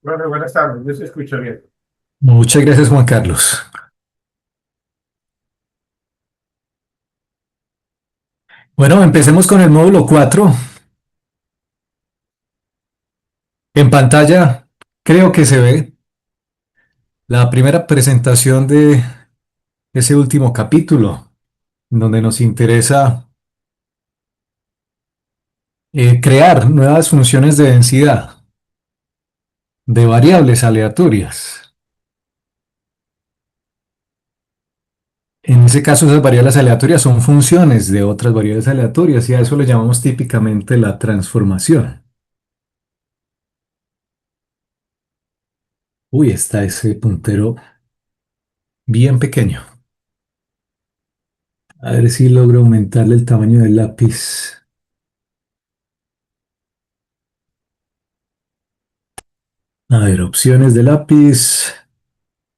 Bueno, buenas tardes, yo se escucho bien. Muchas gracias, Juan Carlos. Bueno, empecemos con el módulo 4. En pantalla creo que se ve la primera presentación de ese último capítulo, donde nos interesa crear nuevas funciones de densidad de variables aleatorias. En ese caso, esas variables aleatorias son funciones de otras variables aleatorias y a eso le llamamos típicamente la transformación. Uy, está ese puntero bien pequeño. A ver si logro aumentarle el tamaño del lápiz. A ver, opciones de lápiz,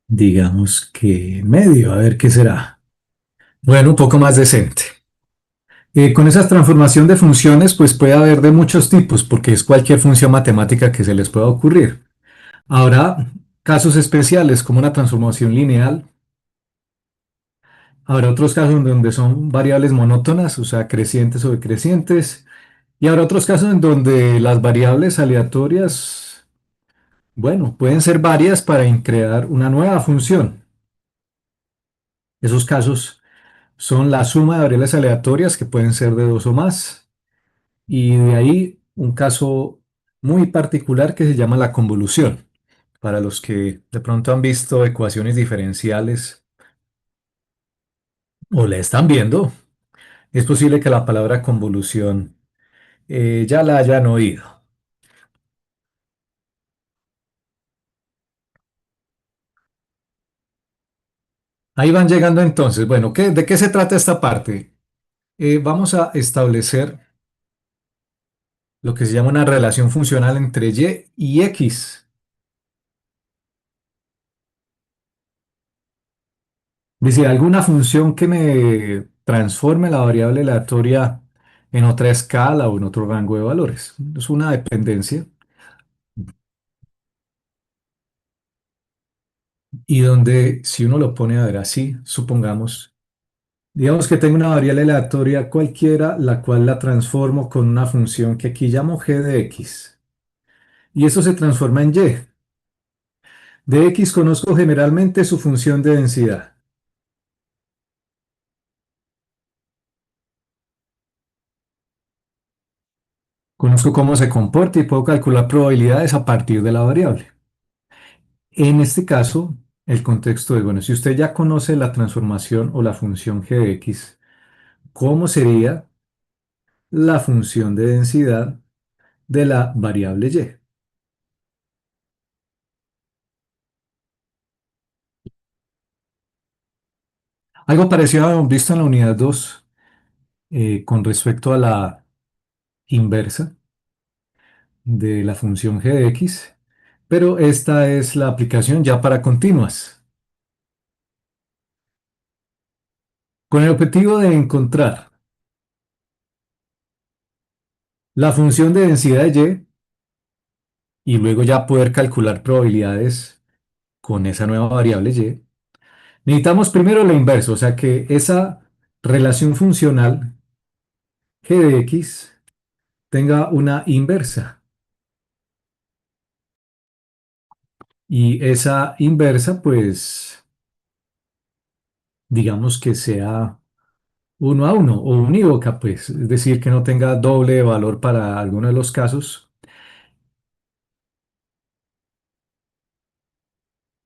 digamos que medio, a ver qué será. Bueno, un poco más decente. Con esa transformación de funciones, pues puede haber de muchos tipos, porque es cualquier función matemática que se les pueda ocurrir. Habrá casos especiales como una transformación lineal, habrá otros casos en donde son variables monótonas, o sea, crecientes o decrecientes, y habrá otros casos en donde las variables aleatorias, bueno, pueden ser varias para crear una nueva función. Esos casos son la suma de variables aleatorias que pueden ser de dos o más y de ahí un caso muy particular que se llama la convolución. Para los que de pronto han visto ecuaciones diferenciales o la están viendo, es posible que la palabra convolución ya la hayan oído. Ahí van llegando entonces. Bueno, ¿de qué se trata esta parte? Vamos a establecer lo que se llama una relación funcional entre y x. Dice, alguna función que me transforme la variable aleatoria en otra escala o en otro rango de valores. Es una dependencia y donde si uno lo pone a ver así, supongamos, digamos que tengo una variable aleatoria cualquiera, la cual la transformo con una función que aquí llamo g de x. Y eso se transforma en y. De x conozco generalmente su función de densidad. Conozco cómo se comporta y puedo calcular probabilidades a partir de la variable. En este caso, el contexto es, bueno, si usted ya conoce la transformación o la función g de x, ¿cómo sería la función de densidad de la variable y? Algo parecido habíamos visto en la unidad 2 con respecto a la inversa de la función g de x, pero esta es la aplicación ya para continuas, con el objetivo de encontrar la función de densidad de y luego ya poder calcular probabilidades con esa nueva variable y. Necesitamos primero la inversa, o sea que esa relación funcional g de x tenga una inversa y esa inversa pues digamos que sea uno a uno o unívoca pues, es decir, que no tenga doble valor para alguno de los casos.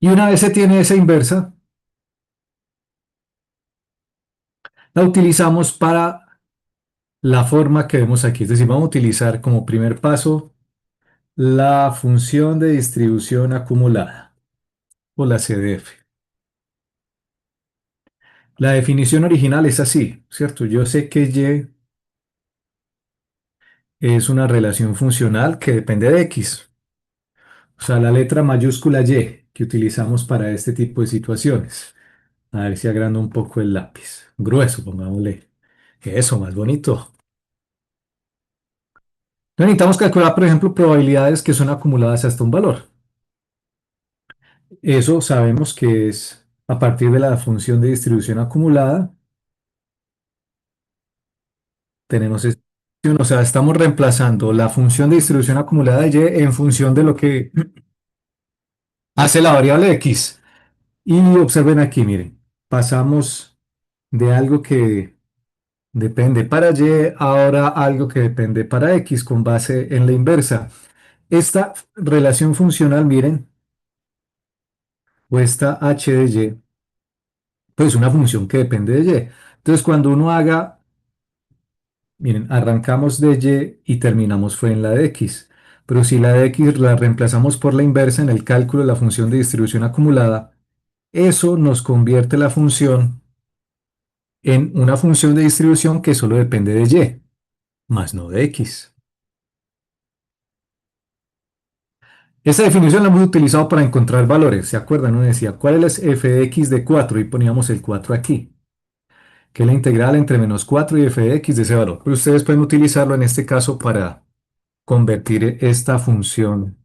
Y una vez se tiene esa inversa, la utilizamos para la forma que vemos aquí, es decir, vamos a utilizar como primer paso la función de distribución acumulada o la CDF. La definición original es así, ¿cierto? Yo sé que Y es una relación funcional que depende de X, o sea, la letra mayúscula Y que utilizamos para este tipo de situaciones. A ver si agrando un poco el lápiz. Grueso, pongámosle. Eso, más bonito. Entonces necesitamos calcular, por ejemplo, probabilidades que son acumuladas hasta un valor. Eso sabemos que es a partir de la función de distribución acumulada. Tenemos esta función, o sea, estamos reemplazando la función de distribución acumulada de y en función de lo que hace la variable x. Y observen aquí, miren, pasamos de algo que depende para y ahora a algo que depende para x con base en la inversa. Esta relación funcional, miren, o esta h de y, pues una función que depende de y. Entonces, cuando uno haga, miren, arrancamos de y y terminamos fue en la de x. Pero si la de x la reemplazamos por la inversa en el cálculo de la función de distribución acumulada, eso nos convierte la función en una función de distribución que solo depende de y, más no de x. Esta definición la hemos utilizado para encontrar valores. ¿Se acuerdan? Uno decía, ¿cuál es f de x de 4? Y poníamos el 4 aquí, que es la integral entre menos 4 y f de x de ese valor. Pero ustedes pueden utilizarlo en este caso para convertir esta función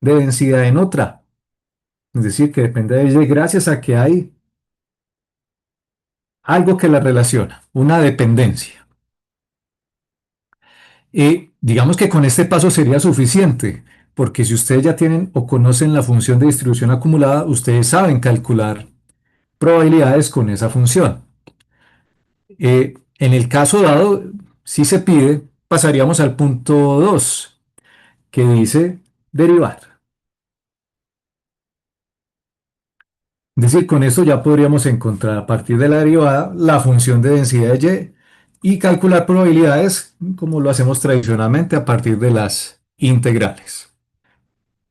de densidad en otra. Es decir, que depende de y gracias a que hay algo que la relaciona, una dependencia. Y digamos que con este paso sería suficiente, porque si ustedes ya tienen o conocen la función de distribución acumulada, ustedes saben calcular probabilidades con esa función. En el caso dado, si se pide, pasaríamos al punto 2, que dice derivar. Es decir, con esto ya podríamos encontrar a partir de la derivada la función de densidad de y calcular probabilidades como lo hacemos tradicionalmente a partir de las integrales.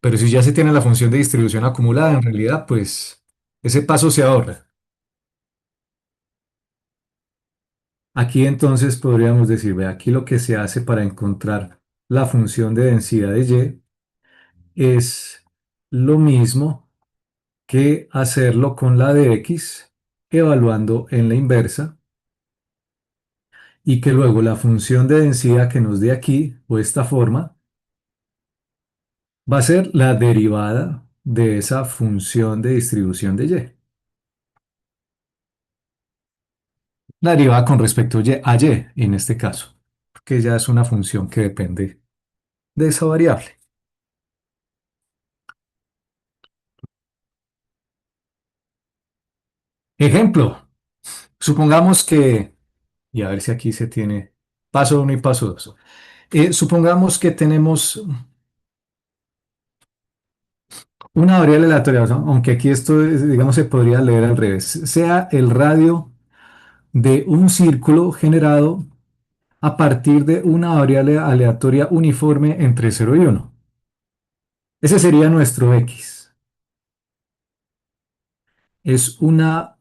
Pero si ya se tiene la función de distribución acumulada, en realidad, pues ese paso se ahorra. Aquí entonces podríamos decir, ve, aquí lo que se hace para encontrar la función de densidad de y es lo mismo que hacerlo con la de x, evaluando en la inversa, y que luego la función de densidad que nos dé aquí, o esta forma, va a ser la derivada de esa función de distribución de y. La derivada con respecto a y en este caso, porque ya es una función que depende de esa variable. Ejemplo, supongamos que, y a ver si aquí se tiene paso uno y paso 2. Supongamos que tenemos una variable aleatoria, ¿no? Aunque aquí esto, digamos, se podría leer al revés, sea el radio de un círculo generado a partir de una variable aleatoria uniforme entre 0 y 1. Ese sería nuestro x. Es una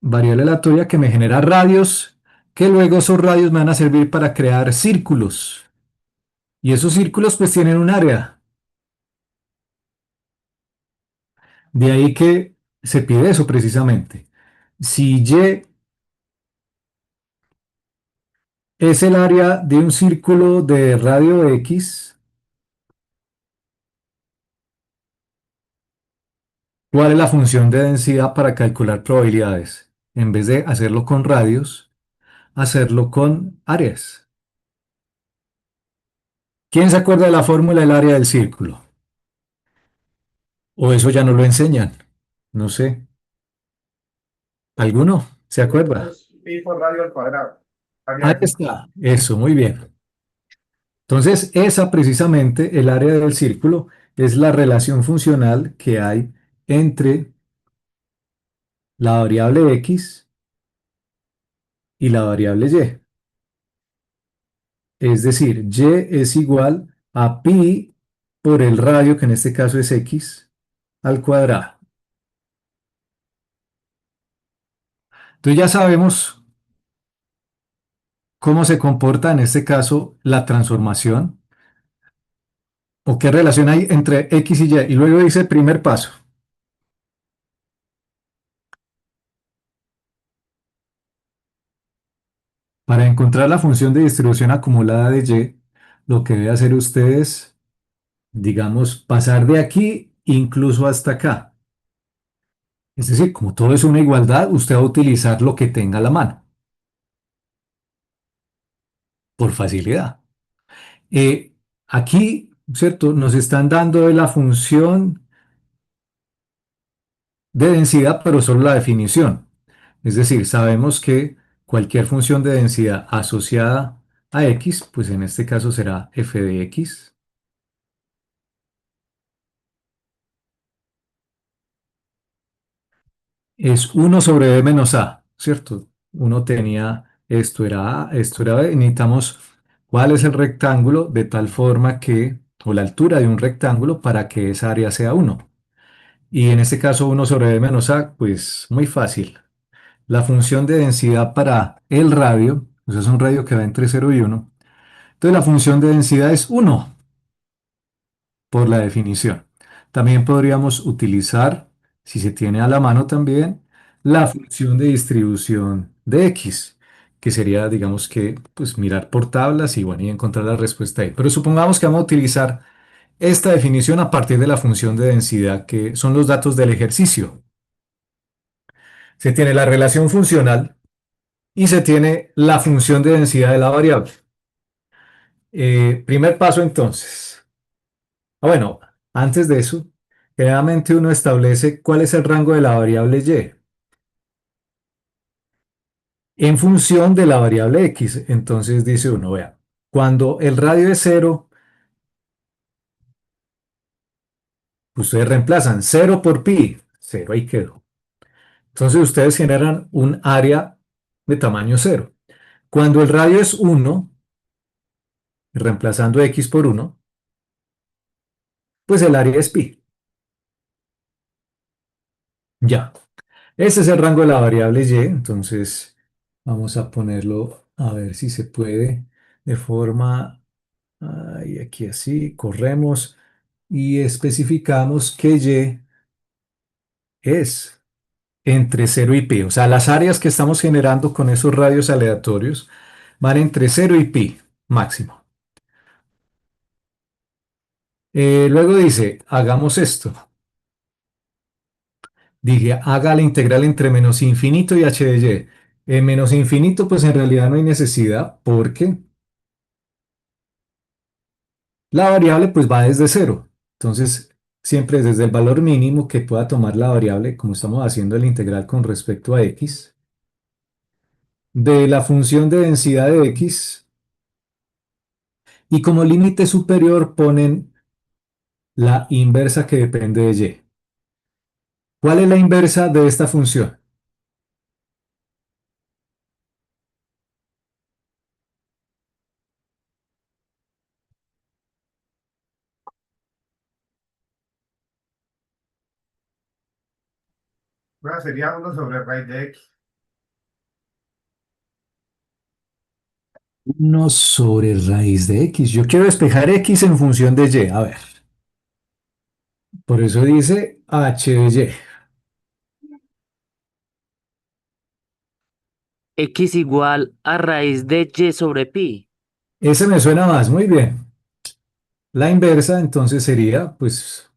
variable aleatoria que me genera radios, que luego esos radios me van a servir para crear círculos. Y esos círculos pues tienen un área. De ahí que se pide eso precisamente. Si y es el área de un círculo de radio x, ¿cuál es la función de densidad para calcular probabilidades? En vez de hacerlo con radios, hacerlo con áreas. ¿Quién se acuerda de la fórmula del área del círculo? ¿O eso ya no lo enseñan? No sé. ¿Alguno se acuerda? Es pi por radio al cuadrado. Área Ahí de círculo. está. Eso, muy bien. Entonces, esa precisamente, el área del círculo, es la relación funcional que hay entre la variable x y la variable y. Es decir, y es igual a pi por el radio, que en este caso es x, al cuadrado. Entonces ya sabemos cómo se comporta en este caso la transformación o qué relación hay entre x y y. Y luego dice el primer paso. Para encontrar la función de distribución acumulada de y, lo que debe hacer usted es, digamos, pasar de aquí incluso hasta acá. Es decir, como todo es una igualdad, usted va a utilizar lo que tenga a la mano, por facilidad. Eh, Aquí, ¿cierto? Nos están dando la función de densidad, pero solo la definición. Es decir, sabemos que cualquier función de densidad asociada a x, pues en este caso será f de x, es uno sobre b menos a, ¿cierto? Uno tenía, esto era a, esto era b, necesitamos cuál es el rectángulo de tal forma que, o la altura de un rectángulo para que esa área sea uno. Y en este caso uno sobre b menos a, pues muy fácil. La función de densidad para el radio, pues es un radio que va entre cero y uno. Entonces la función de densidad es uno por la definición. También podríamos utilizar, si se tiene a la mano también, la función de distribución de x, que sería, digamos que, pues mirar por tablas y bueno, y encontrar la respuesta ahí. Pero supongamos que vamos a utilizar esta definición a partir de la función de densidad, que son los datos del ejercicio. Se tiene la relación funcional y se tiene la función de densidad de la variable. Primer paso entonces. Bueno, antes de eso, generalmente uno establece cuál es el rango de la variable y en función de la variable x. Entonces dice uno, vea, cuando el radio es cero, ustedes reemplazan cero por pi, cero ahí quedó. Entonces ustedes generan un área de tamaño cero. Cuando el radio es uno, reemplazando x por uno, pues el área es pi. Ya. Ese es el rango de la variable y, entonces vamos a ponerlo a ver si se puede de forma, y aquí así, corremos y especificamos que y es entre cero y pi, o sea, las áreas que estamos generando con esos radios aleatorios van entre cero y pi máximo. Luego dice, hagamos esto. Dije, haga la integral entre menos infinito y h de y. En menos infinito, pues en realidad no hay necesidad porque la variable pues va desde cero. Entonces, siempre desde el valor mínimo que pueda tomar la variable, como estamos haciendo el integral con respecto a x, de la función de densidad de x, y como límite superior ponen la inversa que depende de y. ¿Cuál es la inversa de esta función? Bueno, sería uno sobre raíz de X. 1 sobre raíz de x. Yo quiero despejar x en función de y. A ver, por eso dice h de y. X igual a raíz de y sobre pi. Ese me suena más, muy bien. La inversa entonces sería, pues,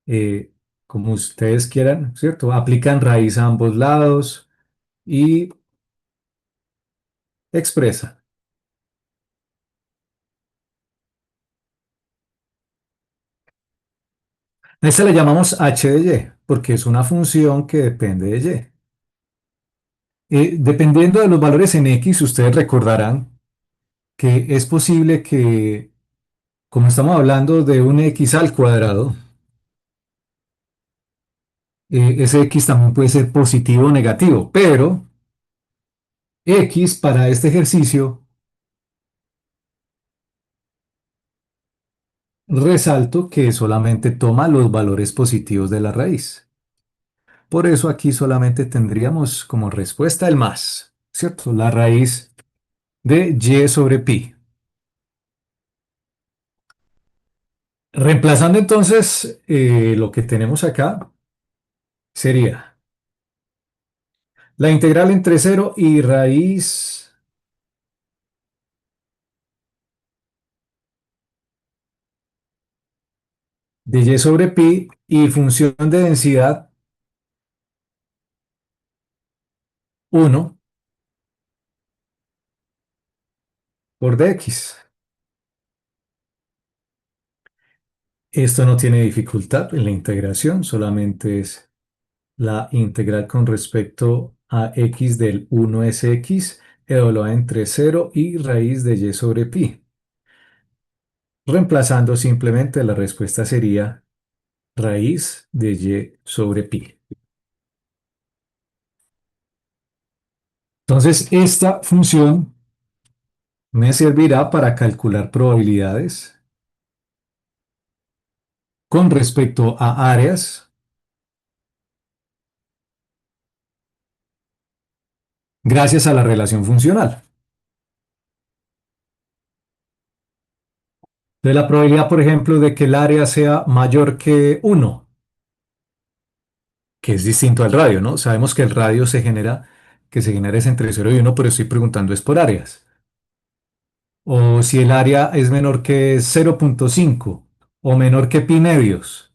eh, como ustedes quieran, ¿cierto? Aplican raíz a ambos lados y expresa. A esta le llamamos h de y, porque es una función que depende de y. Dependiendo de los valores en x, ustedes recordarán que es posible que, como estamos hablando de un x al cuadrado, ese x también puede ser positivo o negativo, pero x para este ejercicio resalto que solamente toma los valores positivos de la raíz. Por eso aquí solamente tendríamos como respuesta el más, ¿cierto? La raíz de y sobre pi. Reemplazando entonces lo que tenemos acá sería la integral entre cero y raíz de y sobre pi y función de densidad 1 por dx. Esto no tiene dificultad en la integración, solamente es la integral con respecto a x del 1 es x, evaluada entre 0 y raíz de y sobre pi. Reemplazando simplemente la respuesta sería raíz de y sobre pi. Entonces, esta función me servirá para calcular probabilidades con respecto a áreas gracias a la relación funcional. De la probabilidad, por ejemplo, de que el área sea mayor que 1, que es distinto al radio, ¿no? Sabemos que el radio que se genera es entre 0 y 1, pero estoy preguntando es por áreas. O si el área es menor que 0,5 o menor que pi medios,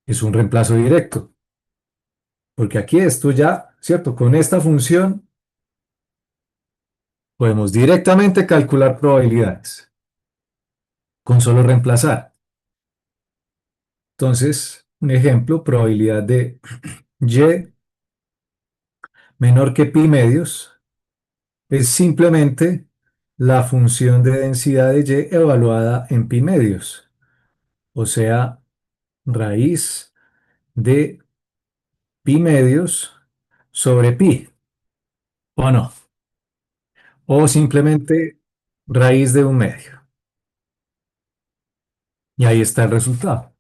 es un reemplazo directo. Porque aquí esto ya, ¿cierto? Con esta función podemos directamente calcular probabilidades con solo reemplazar. Entonces, un ejemplo, probabilidad de y menor que pi medios es simplemente la función de densidad de y evaluada en pi medios, o sea, raíz de pi medios sobre pi, o no, o simplemente raíz de un medio. Y ahí está el resultado.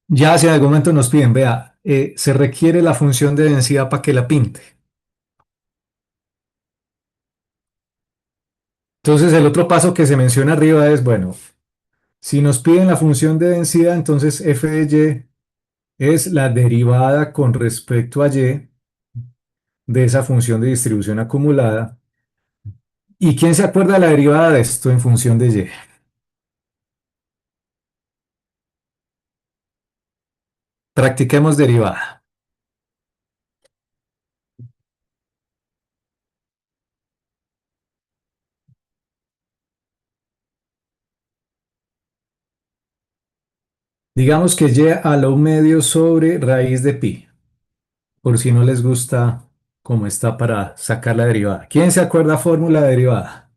Ya si en algún momento nos piden, vea, se requiere la función de densidad para que la pinte. Entonces el otro paso que se menciona arriba es, bueno, si nos piden la función de densidad, entonces f de y es la derivada con respecto a y de esa función de distribución acumulada. ¿Y quién se acuerda de la derivada de esto en función de y? Practiquemos derivada. Digamos que y a la 1 medio sobre raíz de pi, por si no les gusta cómo está para sacar la derivada. ¿Quién se acuerda fórmula de derivada?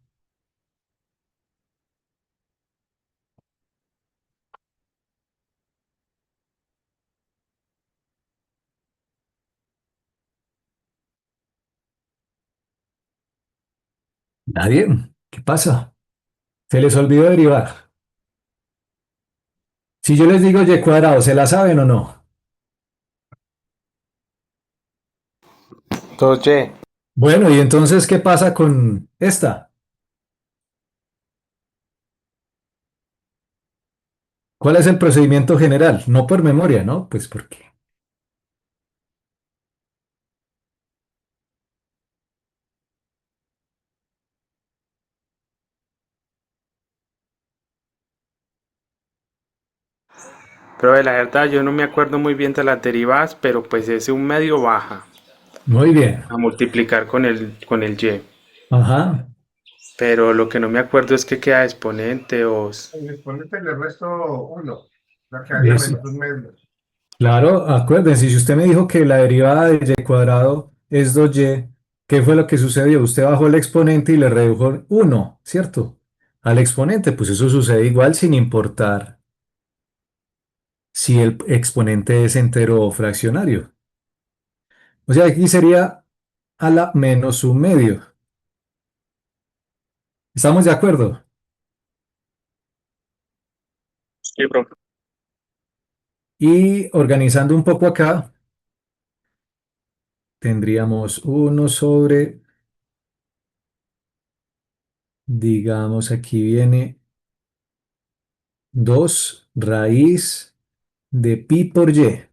Nadie. ¿Qué pasa? Se les olvidó derivar. Si yo les digo y cuadrado, ¿se la saben o no? 2y. Bueno, y entonces, ¿qué pasa con esta? ¿Cuál es el procedimiento general? No por memoria, ¿no? Pues porque. Pero de la verdad yo no me acuerdo muy bien de las derivadas, pero pues ese un medio baja Muy bien. a multiplicar con el y. Ajá. Pero lo que no me acuerdo es que queda exponente o... El exponente le resto 1, la que haría Eso. menos un medio. Claro, acuérdense, si usted me dijo que la derivada de y cuadrado es 2y, ¿qué fue lo que sucedió? Usted bajó el exponente y le redujo 1, ¿cierto? Al exponente, pues eso sucede igual sin importar si el exponente es entero o fraccionario. O sea, aquí sería a la menos un medio. ¿Estamos de acuerdo? Sí, profe. Y organizando un poco acá, tendríamos 1 sobre, digamos, aquí viene 2 raíz de pi por y.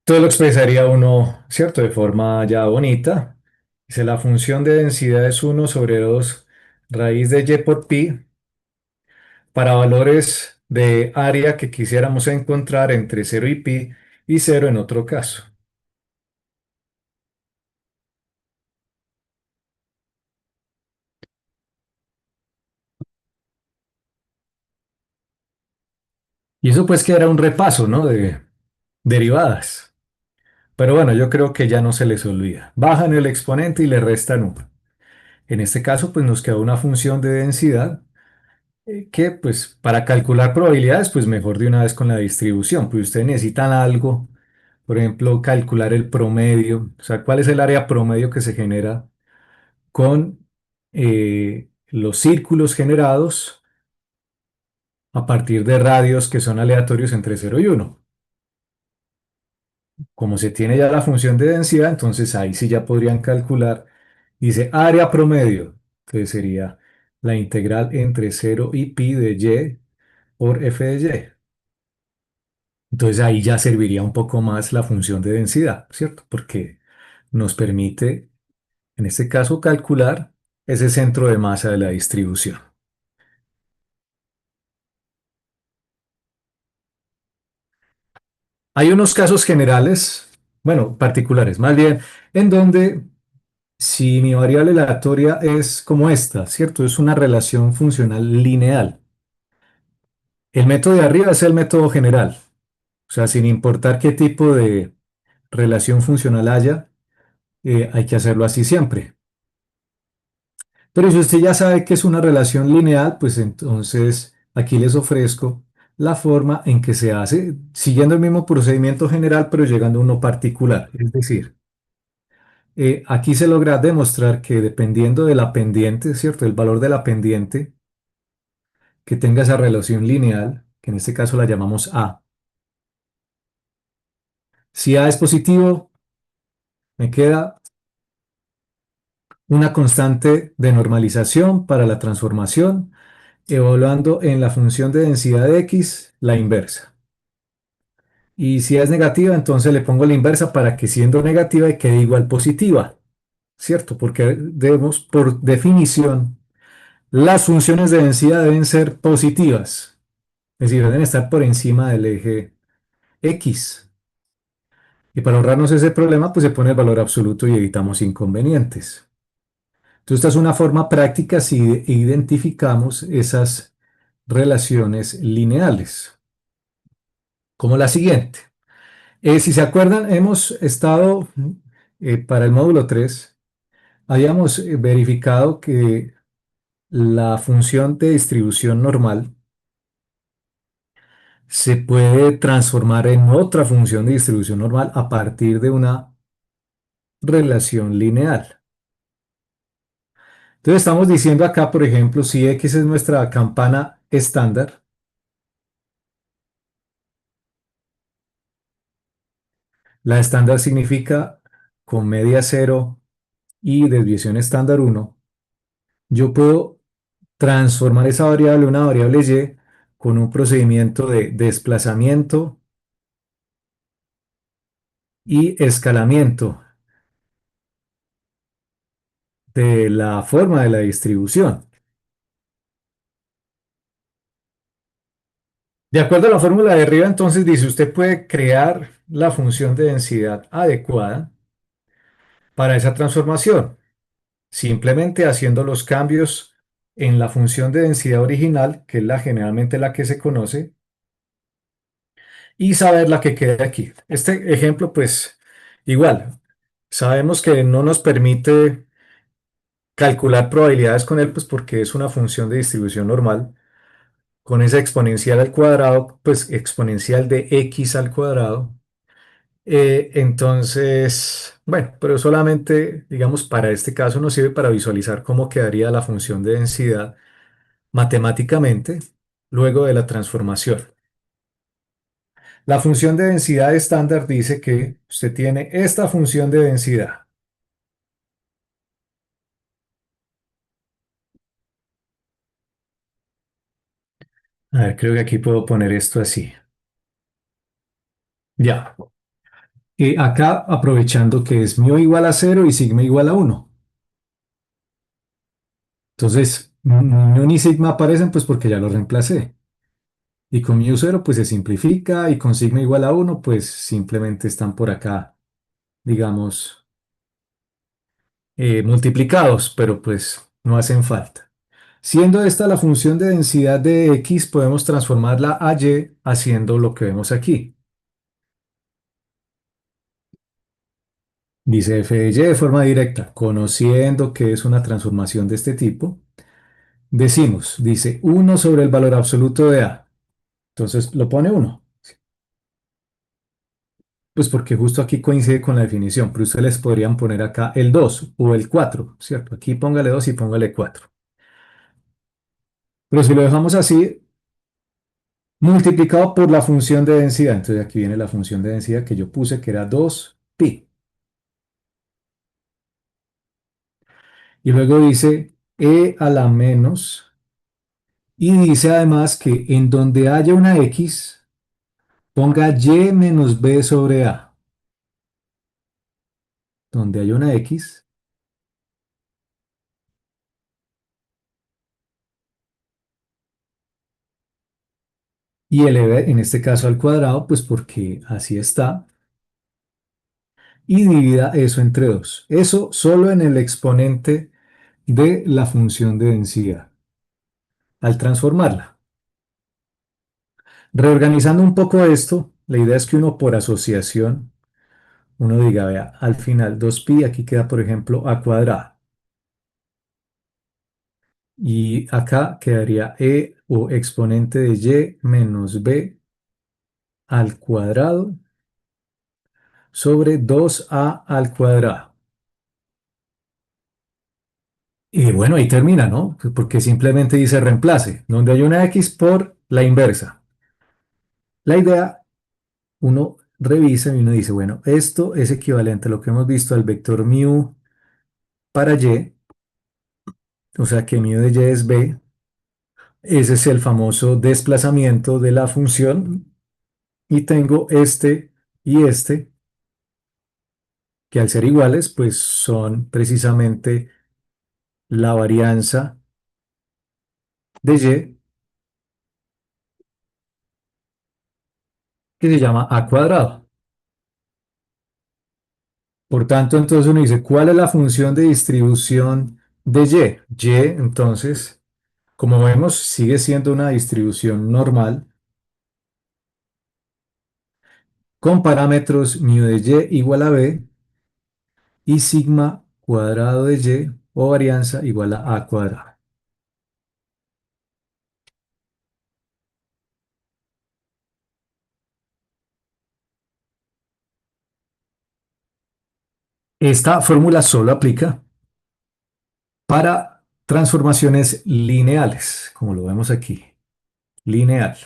Entonces lo expresaría uno, ¿cierto? De forma ya bonita. Dice la función de densidad es 1/2 raíz de y por pi para valores de área que quisiéramos encontrar entre 0 y pi y 0 en otro caso. Y eso pues que era un repaso, ¿no? De derivadas. Pero bueno, yo creo que ya no se les olvida. Bajan el exponente y le restan 1. En este caso, pues nos queda una función de densidad que, pues, para calcular probabilidades, pues mejor de una vez con la distribución. Pues ustedes necesitan algo, por ejemplo, calcular el promedio, o sea, cuál es el área promedio que se genera con los círculos generados a partir de radios que son aleatorios entre 0 y 1. Como se tiene ya la función de densidad, entonces ahí sí ya podrían calcular, dice área promedio, que sería la integral entre 0 y pi de y por f de y. Entonces ahí ya serviría un poco más la función de densidad, ¿cierto? Porque nos permite, en este caso, calcular ese centro de masa de la distribución. Hay unos casos generales, bueno, particulares, más bien, en donde si mi variable aleatoria es como esta, ¿cierto? Es una relación funcional lineal. El método de arriba es el método general, o sea, sin importar qué tipo de relación funcional haya, hay que hacerlo así siempre. Pero si usted ya sabe que es una relación lineal, pues entonces aquí les ofrezco la forma en que se hace siguiendo el mismo procedimiento general, pero llegando a uno particular. Es decir, aquí se logra demostrar que dependiendo de la pendiente, ¿cierto? El valor de la pendiente que tenga esa relación lineal, que en este caso la llamamos A. Si A es positivo, me queda una constante de normalización para la transformación, evaluando en la función de densidad de X la inversa. Y si es negativa, entonces le pongo la inversa para que siendo negativa quede igual positiva, ¿cierto? Porque debemos, por definición, las funciones de densidad deben ser positivas, es decir, deben estar por encima del eje X. Y para ahorrarnos ese problema, pues se pone el valor absoluto y evitamos inconvenientes. Entonces, esta es una forma práctica si identificamos esas relaciones lineales, como la siguiente. Si se acuerdan, hemos estado para el módulo 3, habíamos verificado que la función de distribución normal se puede transformar en otra función de distribución normal a partir de una relación lineal. Entonces estamos diciendo acá, por ejemplo, si X es nuestra campana estándar, la estándar significa con media 0 y desviación estándar 1, yo puedo transformar esa variable en una variable y con un procedimiento de desplazamiento y escalamiento de la forma de la distribución. De acuerdo a la fórmula de arriba, entonces dice, usted puede crear la función de densidad adecuada para esa transformación, simplemente haciendo los cambios en la función de densidad original, que es generalmente la que se conoce, y saber la que queda aquí. Este ejemplo, pues, igual, sabemos que no nos permite calcular probabilidades con él, pues porque es una función de distribución normal, con esa exponencial al cuadrado, pues exponencial de x al cuadrado. Entonces, bueno, pero solamente, digamos, para este caso nos sirve para visualizar cómo quedaría la función de densidad matemáticamente luego de la transformación. La función de densidad estándar dice que usted tiene esta función de densidad. A ver, creo que aquí puedo poner esto así. Ya. Acá aprovechando que es μ igual a 0 y sigma igual a 1. Entonces, μ ni sigma aparecen pues porque ya lo reemplacé. Y con μ0 pues se simplifica y con sigma igual a 1 pues simplemente están por acá, digamos, multiplicados, pero pues no hacen falta. Siendo esta la función de densidad de X, podemos transformarla a Y haciendo lo que vemos aquí. Dice f de y de forma directa, conociendo que es una transformación de este tipo, decimos, dice 1 sobre el valor absoluto de A. Entonces lo pone 1. Pues porque justo aquí coincide con la definición, pero ustedes les podrían poner acá el 2 o el 4, ¿cierto? Aquí póngale 2 y póngale 4. Pero si lo dejamos así, multiplicado por la función de densidad, entonces aquí viene la función de densidad que yo puse, que era 2pi. Y luego dice e a la menos, y dice además que en donde haya una x, ponga y menos b sobre a. Donde haya una x, y eleve en este caso al cuadrado, pues porque así está, y divida eso entre 2. Eso solo en el exponente de la función de densidad, al transformarla. Reorganizando un poco esto, la idea es que uno por asociación, uno diga, vea, al final 2pi, aquí queda por ejemplo a cuadrado. Y acá quedaría e o exponente de y menos b al cuadrado sobre 2a al cuadrado. Y bueno, ahí termina, ¿no? Porque simplemente dice reemplace, donde hay una x por la inversa. La idea, uno revisa y uno dice, bueno, esto es equivalente a lo que hemos visto al vector mu para y, o sea que mu de y es b. Ese es el famoso desplazamiento de la función. Y tengo este y este, que al ser iguales, pues son precisamente la varianza de y, que se llama a cuadrado. Por tanto, entonces uno dice, ¿cuál es la función de distribución de y? Y, entonces, como vemos, sigue siendo una distribución normal con parámetros μ de y igual a b y sigma cuadrado de y o varianza igual a cuadrado. Esta fórmula solo aplica para transformaciones lineales, como lo vemos aquí. Lineal.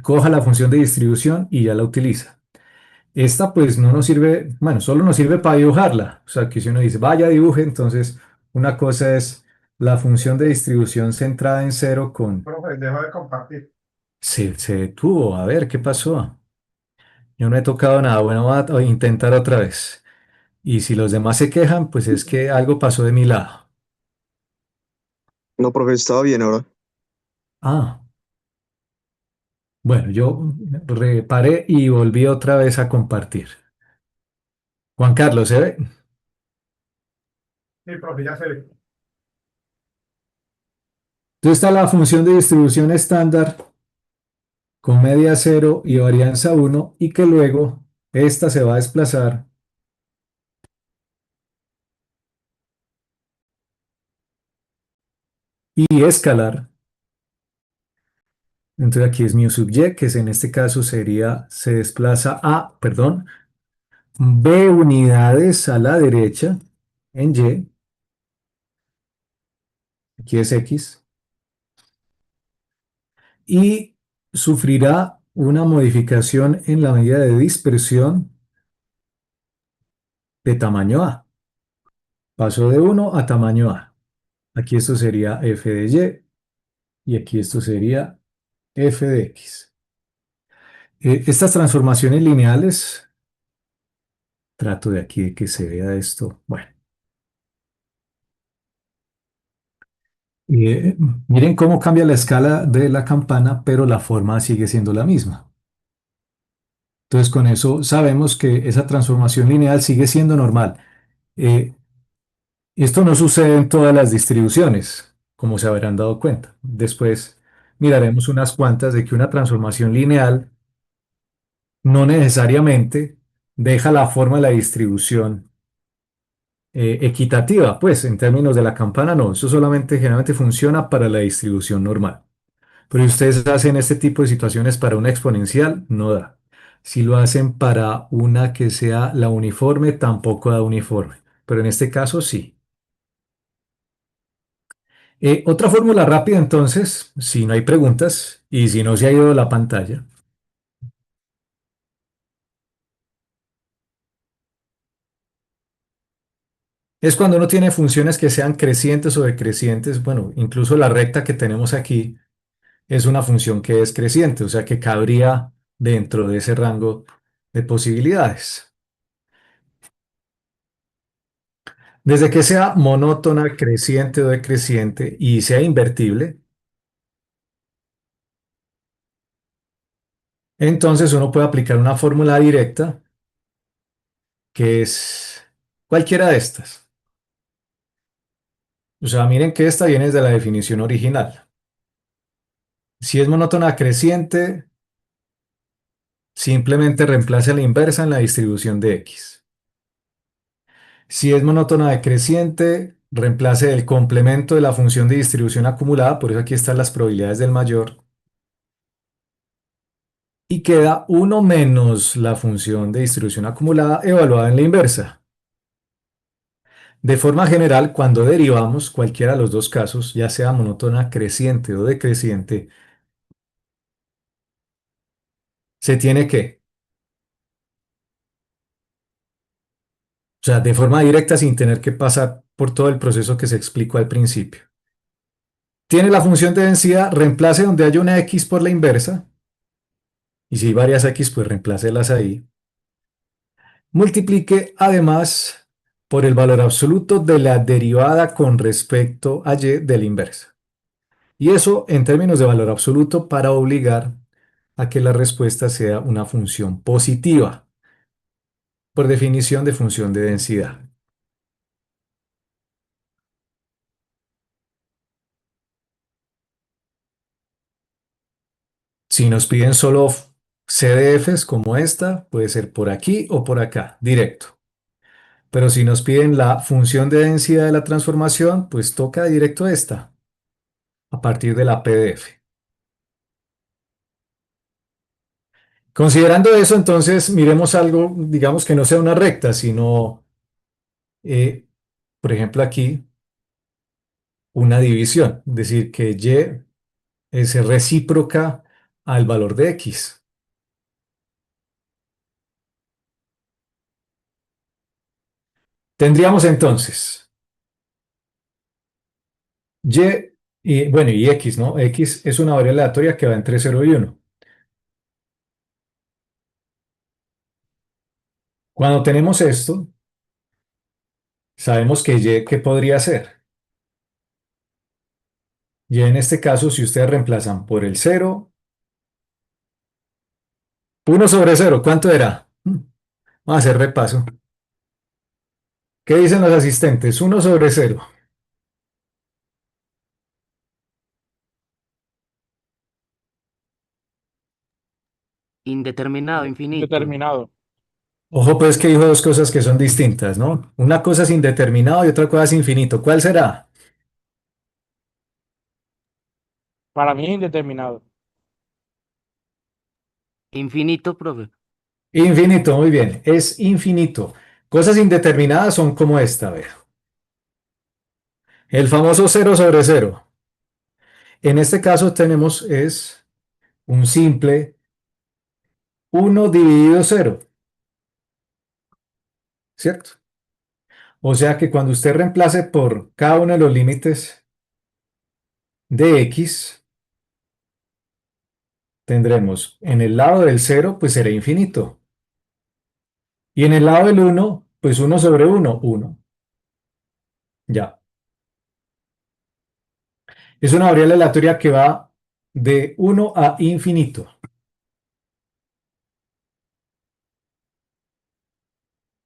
Coja la función de distribución y ya la utiliza. Esta pues no nos sirve, bueno, solo nos sirve para dibujarla. O sea, que si uno dice, vaya, dibuje, entonces una cosa es la función de distribución centrada en cero con... Profe, dejo de compartir. Se detuvo, a ver, ¿qué pasó? Yo no he tocado nada, bueno, voy a intentar otra vez. Y si los demás se quejan, pues es que algo pasó de mi lado. No, profe, estaba bien ahora. Ah, bueno, yo reparé y volví otra vez a compartir. Juan Carlos, ¿se ve? Sí, profe, ya se ve. Entonces está la función de distribución estándar con media cero y varianza 1 y que luego esta se va a desplazar y escalar. Entonces aquí es mu sub y, que en este caso sería, se desplaza a, perdón, b unidades a la derecha en y, aquí es x, y sufrirá una modificación en la medida de dispersión de tamaño a. Pasó de 1 a tamaño a. Aquí esto sería f de y aquí esto sería f de x. Estas transformaciones lineales Trato de aquí de que se vea esto. Bueno, eh, miren cómo cambia la escala de la campana, pero la forma sigue siendo la misma. Entonces, con eso sabemos que esa transformación lineal sigue siendo normal. Eh, Esto no sucede en todas las distribuciones, como se habrán dado cuenta. Después miraremos unas cuantas de que una transformación lineal no necesariamente deja la forma de la distribución equitativa, pues en términos de la campana no, eso solamente generalmente funciona para la distribución normal. Pero si ustedes hacen este tipo de situaciones para una exponencial, no da. Si lo hacen para una que sea la uniforme, tampoco da uniforme. Pero en este caso sí. Otra fórmula rápida entonces, si no hay preguntas y si no se ha ido la pantalla, es cuando uno tiene funciones que sean crecientes o decrecientes. Bueno, incluso la recta que tenemos aquí es una función que es creciente, o sea que cabría dentro de ese rango de posibilidades. Desde que sea monótona, creciente o decreciente y sea invertible, entonces uno puede aplicar una fórmula directa que es cualquiera de estas. O sea, miren que esta viene de la definición original. Si es monótona creciente, simplemente reemplace la inversa en la distribución de x. Si es monótona decreciente, reemplace el complemento de la función de distribución acumulada, por eso aquí están las probabilidades del mayor, y queda 1 menos la función de distribución acumulada evaluada en la inversa. De forma general, cuando derivamos cualquiera de los dos casos, ya sea monótona creciente o decreciente, se tiene que, o sea, de forma directa sin tener que pasar por todo el proceso que se explicó al principio. Tiene la función de densidad, reemplace donde haya una x por la inversa, y si hay varias x, pues reemplácelas ahí. Multiplique además por el valor absoluto de la derivada con respecto a y de la inversa. Y eso en términos de valor absoluto para obligar a que la respuesta sea una función positiva, por definición de función de densidad. Si nos piden solo CDFs como esta, puede ser por aquí o por acá, directo. Pero si nos piden la función de densidad de la transformación, pues toca directo esta, a partir de la PDF. Considerando eso, entonces miremos algo, digamos que no sea una recta, sino, eh, por ejemplo, aquí, una división, es decir, que y es recíproca al valor de x. Tendríamos entonces bueno, y x, ¿no? X es una variable aleatoria que va entre 0 y 1. Cuando tenemos esto, sabemos que y, ¿qué podría ser? Y en este caso, si ustedes reemplazan por el 0, 1 sobre 0, ¿cuánto era? Vamos a hacer repaso. ¿Qué dicen los asistentes? 1 sobre 0. Indeterminado, infinito. Determinado. Ojo, pues que dijo dos cosas que son distintas, ¿no? Una cosa es indeterminado y otra cosa es infinito. ¿Cuál será? Para mí es indeterminado. Infinito, profe. Infinito, muy bien. Es infinito. Cosas indeterminadas son como esta, a ver. El famoso 0 sobre 0. En este caso tenemos es un simple 1 dividido 0, ¿cierto? O sea que cuando usted reemplace por cada uno de los límites de x, tendremos en el lado del 0, pues será infinito. Y en el lado del uno, pues 1/1, 1. Ya. Es una variable aleatoria que va de 1 a infinito.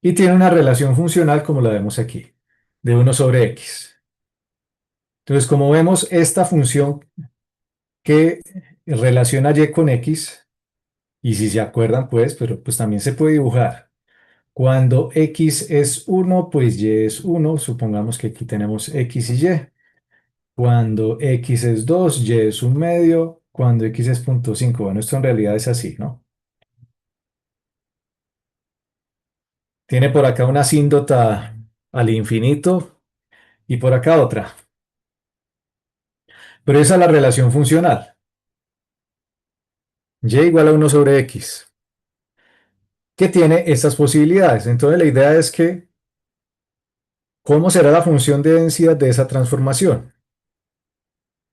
Y tiene una relación funcional como la vemos aquí, de 1/x. Entonces, como vemos, esta función que relaciona y con x, y si se acuerdan, pues, pero pues también se puede dibujar. Cuando x es 1, pues y es 1. Supongamos que aquí tenemos x y y. Cuando x es 2, y es 1/2. Cuando x es 0,5. Bueno, esto en realidad es así, ¿no? Tiene por acá una asíntota al infinito y por acá otra. Pero esa es la relación funcional. Y igual a 1/x. Que tiene estas posibilidades. Entonces la idea es que, ¿cómo será la función de densidad de esa transformación?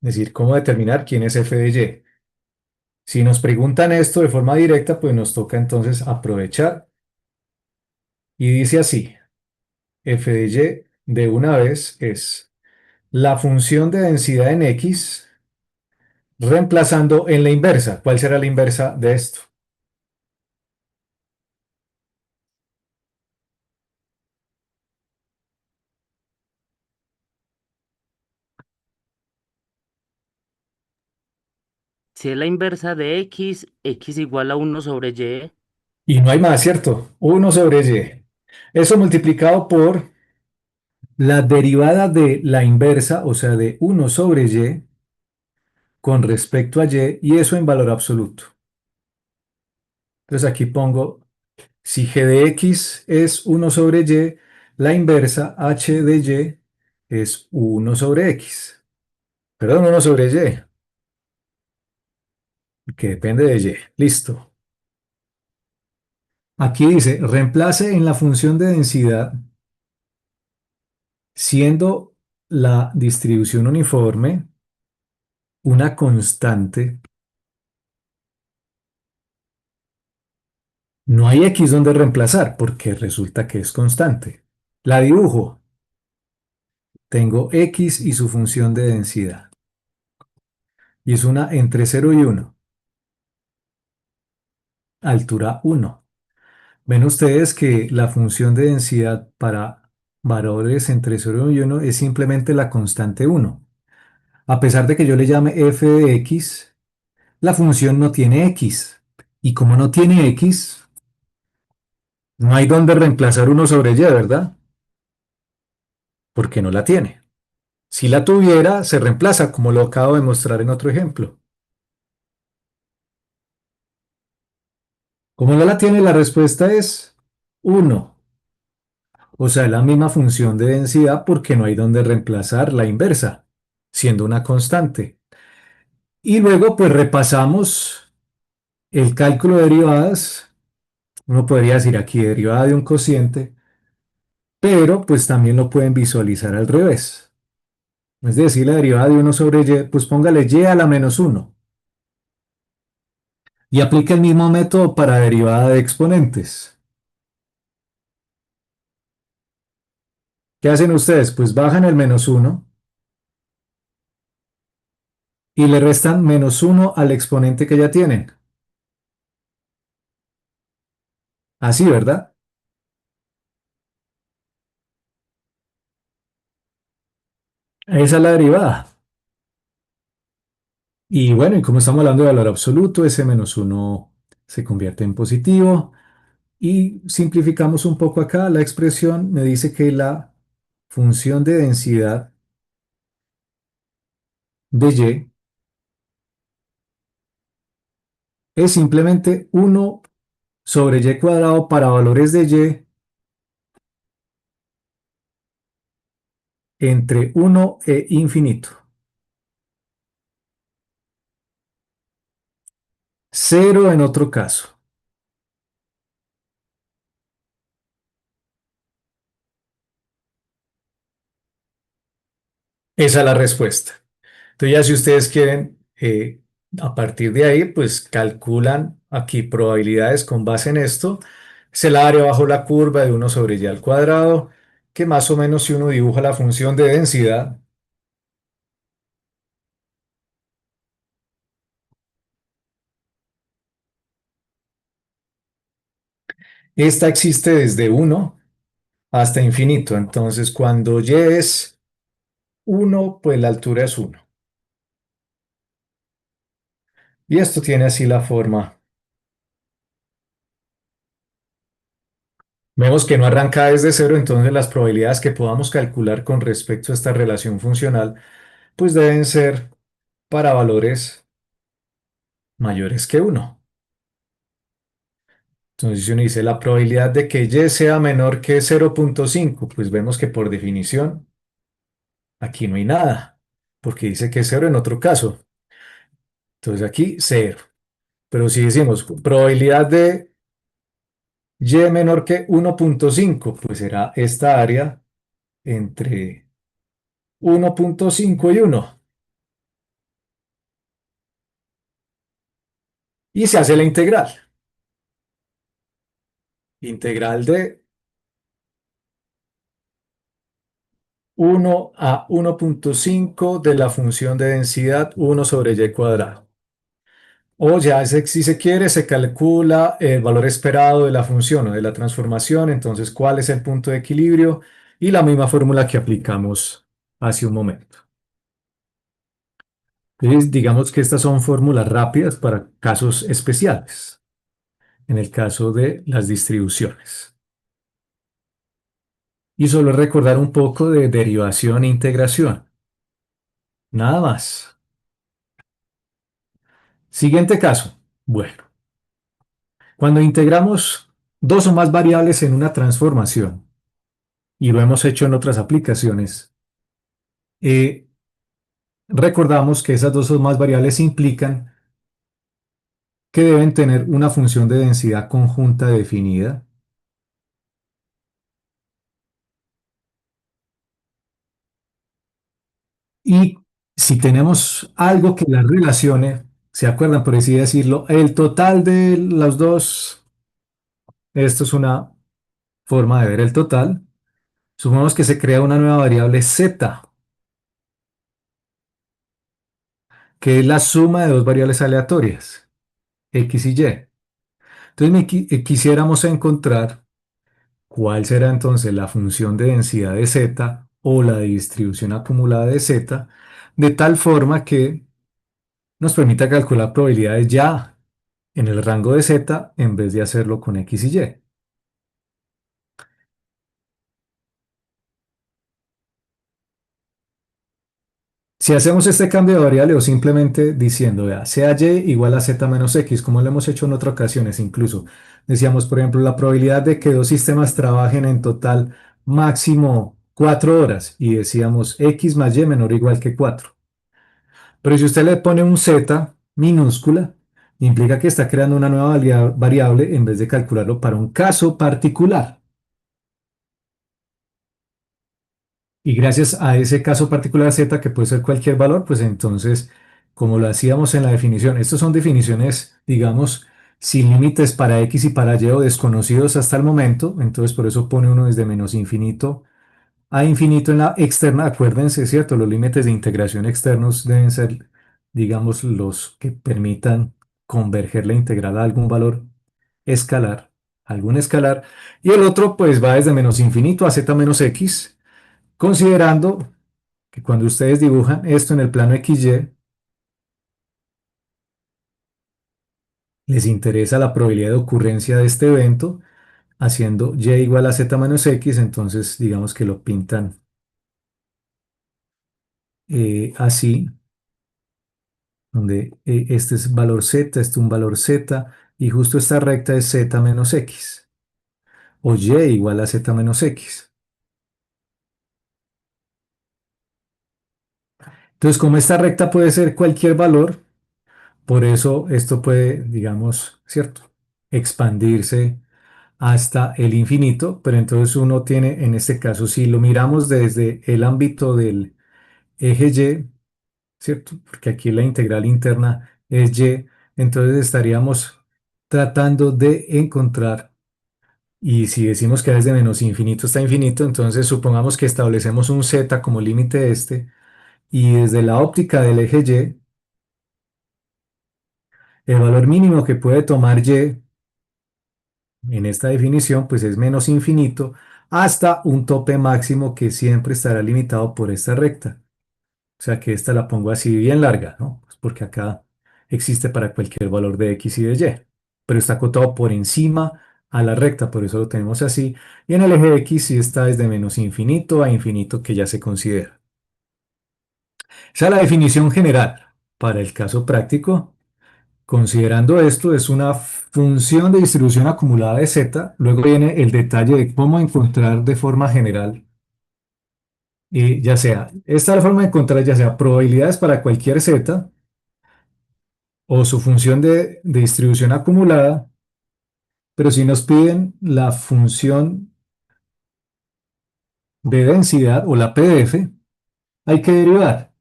Es decir, ¿cómo determinar quién es f de y? Si nos preguntan esto de forma directa, pues nos toca entonces aprovechar. Y dice así, f de y de una vez es la función de densidad en x reemplazando en la inversa. ¿Cuál será la inversa de esto? Si es la inversa de x, x igual a 1/y. Y no hay más, ¿cierto? 1/y. Eso multiplicado por la derivada de la inversa, o sea, de 1/y con respecto a y eso en valor absoluto. Entonces aquí pongo, si g de x es 1/y, la inversa h de y es 1/x. Perdón, 1/y, que depende de y. Listo. Aquí dice, reemplace en la función de densidad, siendo la distribución uniforme una constante. No hay x donde reemplazar porque resulta que es constante. La dibujo. Tengo x y su función de densidad. Y es una entre 0 y 1. Altura 1. Ven ustedes que la función de densidad para valores entre 0 y 1 es simplemente la constante 1. A pesar de que yo le llame f de x, la función no tiene x. Y como no tiene x, no hay donde reemplazar 1/y, ¿verdad? Porque no la tiene. Si la tuviera, se reemplaza, como lo acabo de mostrar en otro ejemplo. Como no la tiene, la respuesta es 1. O sea, la misma función de densidad porque no hay donde reemplazar la inversa, siendo una constante. Y luego, pues repasamos el cálculo de derivadas. Uno podría decir aquí derivada de un cociente, pero pues también lo pueden visualizar al revés. Es decir, la derivada de 1/y, pues póngale y a la -1. Y aplica el mismo método para derivada de exponentes. ¿Qué hacen ustedes? Pues bajan el -1 y le restan -1 al exponente que ya tienen. Así, ¿verdad? Esa es la derivada. Y bueno, y como estamos hablando de valor absoluto, ese -1 se convierte en positivo. Y simplificamos un poco acá. La expresión me dice que la función de densidad de y es simplemente 1/y² para valores de y entre 1 e infinito. 0 en otro caso. Esa es la respuesta. Entonces ya si ustedes quieren, a partir de ahí, pues calculan aquí probabilidades con base en esto Es el área bajo la curva de 1 sobre y al cuadrado, que más o menos si uno dibuja la función de densidad, esta existe desde 1 hasta infinito. Entonces, cuando y es 1, pues la altura es 1. Y esto tiene así la forma. Vemos que no arranca desde cero, entonces las probabilidades que podamos calcular con respecto a esta relación funcional, pues deben ser para valores mayores que 1. Entonces, si uno dice la probabilidad de que y sea menor que 0,5, pues vemos que por definición aquí no hay nada, porque dice que es 0 en otro caso. Entonces aquí 0. Pero si decimos probabilidad de y menor que 1,5, pues será esta área entre 1,5 y 1. Y se hace la integral. Integral de 1 a 1,5 de la función de densidad 1 sobre y cuadrado. O ya si se quiere, se calcula el valor esperado de la función o de la transformación, entonces cuál es el punto de equilibrio y la misma fórmula que aplicamos hace un momento. Entonces, digamos que estas son fórmulas rápidas para casos especiales, en el caso de las distribuciones. Y solo recordar un poco de derivación e integración. Nada más. Siguiente caso. Bueno, cuando integramos dos o más variables en una transformación, y lo hemos hecho en otras aplicaciones, eh, recordamos que esas dos o más variables implican que deben tener una función de densidad conjunta definida. Y si tenemos algo que las relacione, ¿se acuerdan, por así decirlo? El total de los dos, esto es una forma de ver el total. Supongamos que se crea una nueva variable z, que es la suma de dos variables aleatorias, x y y. Entonces quisiéramos encontrar cuál será entonces la función de densidad de z o la distribución acumulada de z, de tal forma que nos permita calcular probabilidades ya en el rango de z en vez de hacerlo con x y y. Si hacemos este cambio de variable o simplemente diciendo, vea, sea y igual a z menos x, como lo hemos hecho en otras ocasiones incluso, decíamos, por ejemplo, la probabilidad de que dos sistemas trabajen en total máximo 4 horas y decíamos x más y menor o igual que 4. Pero si usted le pone un z minúscula, implica que está creando una nueva variable en vez de calcularlo para un caso particular. Y gracias a ese caso particular z, que puede ser cualquier valor, pues entonces, como lo hacíamos en la definición, estas son definiciones, digamos, sin límites para x y para y o desconocidos hasta el momento, entonces por eso pone uno desde menos infinito a infinito en la externa. Acuérdense, ¿cierto? Los límites de integración externos deben ser, digamos, los que permitan converger la integral a algún valor escalar, algún escalar, y el otro pues va desde menos infinito a z menos x, considerando que cuando ustedes dibujan esto en el plano XY, les interesa la probabilidad de ocurrencia de este evento, haciendo y igual a z menos x, entonces digamos que lo pintan así, donde este es valor z, este es un valor z, y justo esta recta es z menos x, o y igual a z menos x. Entonces, como esta recta puede ser cualquier valor, por eso esto puede, digamos, ¿cierto? Expandirse hasta el infinito, pero entonces uno tiene, en este caso, si lo miramos desde el ámbito del eje y, ¿cierto? Porque aquí la integral interna es y, entonces estaríamos tratando de encontrar Y si decimos que desde menos infinito hasta infinito, entonces supongamos que establecemos un z como límite y desde la óptica del eje y, el valor mínimo que puede tomar y en esta definición pues es menos infinito hasta un tope máximo que siempre estará limitado por esta recta. O sea que esta la pongo así bien larga, ¿no? Pues porque acá existe para cualquier valor de x y de y, pero está acotado por encima a la recta, por eso lo tenemos así. Y en el eje x sí está desde menos infinito a infinito que ya se considera. Esa es la definición general. Para el caso práctico, considerando esto, es una función de distribución acumulada de z. Luego viene el detalle de cómo encontrar de forma general, ya sea, esta es la forma de encontrar ya sea probabilidades para cualquier z o su función de distribución acumulada, pero si nos piden la función de densidad o la PDF, hay que derivar.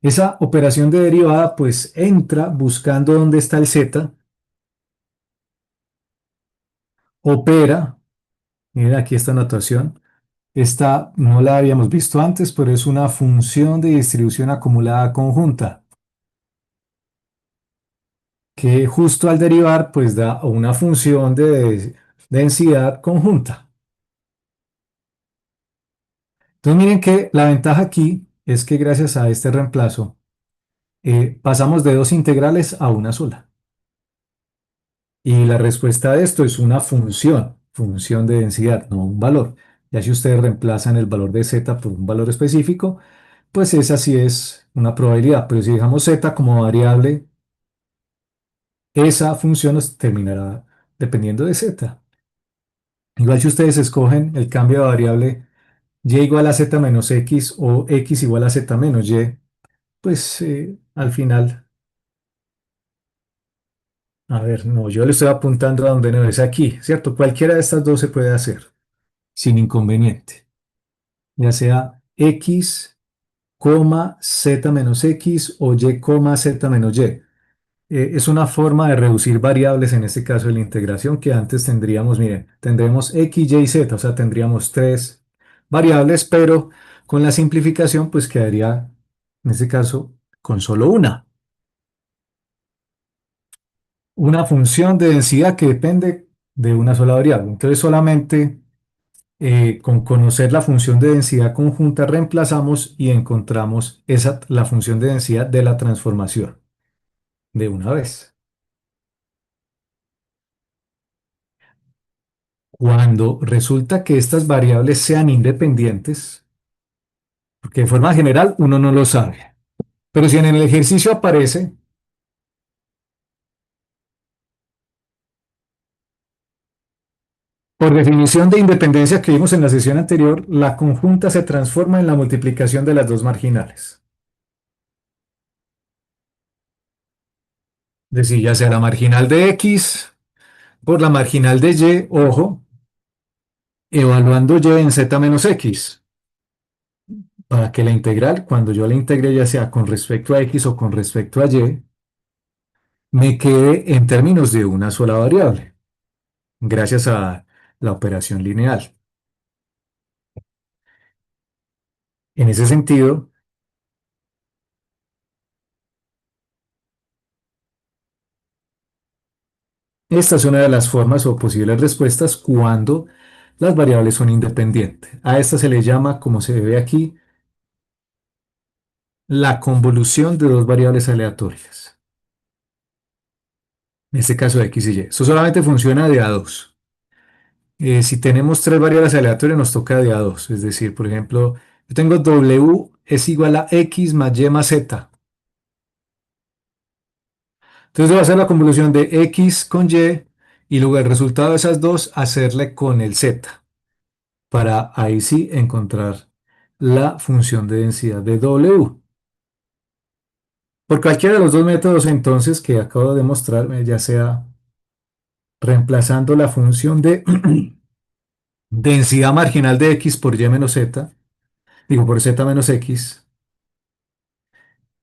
Esa operación de derivada pues entra buscando dónde está el z, opera, miren aquí esta notación, esta no la habíamos visto antes, pero es una función de distribución acumulada conjunta, que justo al derivar pues da una función de densidad conjunta. Entonces miren que la ventaja aquí es que gracias a este reemplazo pasamos de dos integrales a una sola. Y la respuesta de esto es una función de densidad, no un valor. Ya si ustedes reemplazan el valor de z por un valor específico, pues esa sí es una probabilidad. Pero si dejamos z como variable, esa función nos terminará dependiendo de z. Igual si ustedes escogen el cambio de variable y igual a z menos x o x igual a z menos y, pues al final, a ver, no, yo le estoy apuntando a donde no es aquí, ¿cierto? Cualquiera de estas dos se puede hacer sin inconveniente, ya sea x, z menos x o y, z menos y. Es una forma de reducir variables, en este caso de la integración, que antes tendríamos, miren, tendremos x, y, z, o sea, tendríamos tres variables, pero con la simplificación, pues quedaría, en este caso, con solo una función de densidad que depende de una sola variable. Entonces, solamente con conocer la función de densidad conjunta reemplazamos y encontramos la función de densidad de la transformación de una vez. Cuando resulta que estas variables sean independientes, porque de forma general uno no lo sabe, pero si en el ejercicio aparece, por definición de independencia que vimos en la sesión anterior, la conjunta se transforma en la multiplicación de las dos marginales. Es decir, ya sea la marginal de x por la marginal de y, ojo, evaluando y en z menos x, para que la integral, cuando yo la integre ya sea con respecto a x o con respecto a y, me quede en términos de una sola variable, gracias a la operación lineal. En ese sentido, esta es una de las formas o posibles respuestas cuando las variables son independientes. A esta se le llama, como se ve aquí, la convolución de dos variables aleatorias. En este caso de x y y. Esto solamente funciona de a dos. Si tenemos tres variables aleatorias nos toca de a dos. Es decir, por ejemplo, yo tengo w es igual a x más y más z. Entonces voy a hacer la convolución de x con y luego el resultado de esas dos hacerle con el z, para ahí sí encontrar la función de densidad de w. Por cualquiera de los dos métodos entonces que acabo de mostrar, ya sea reemplazando la función de densidad marginal de x por y menos z, digo por z menos x,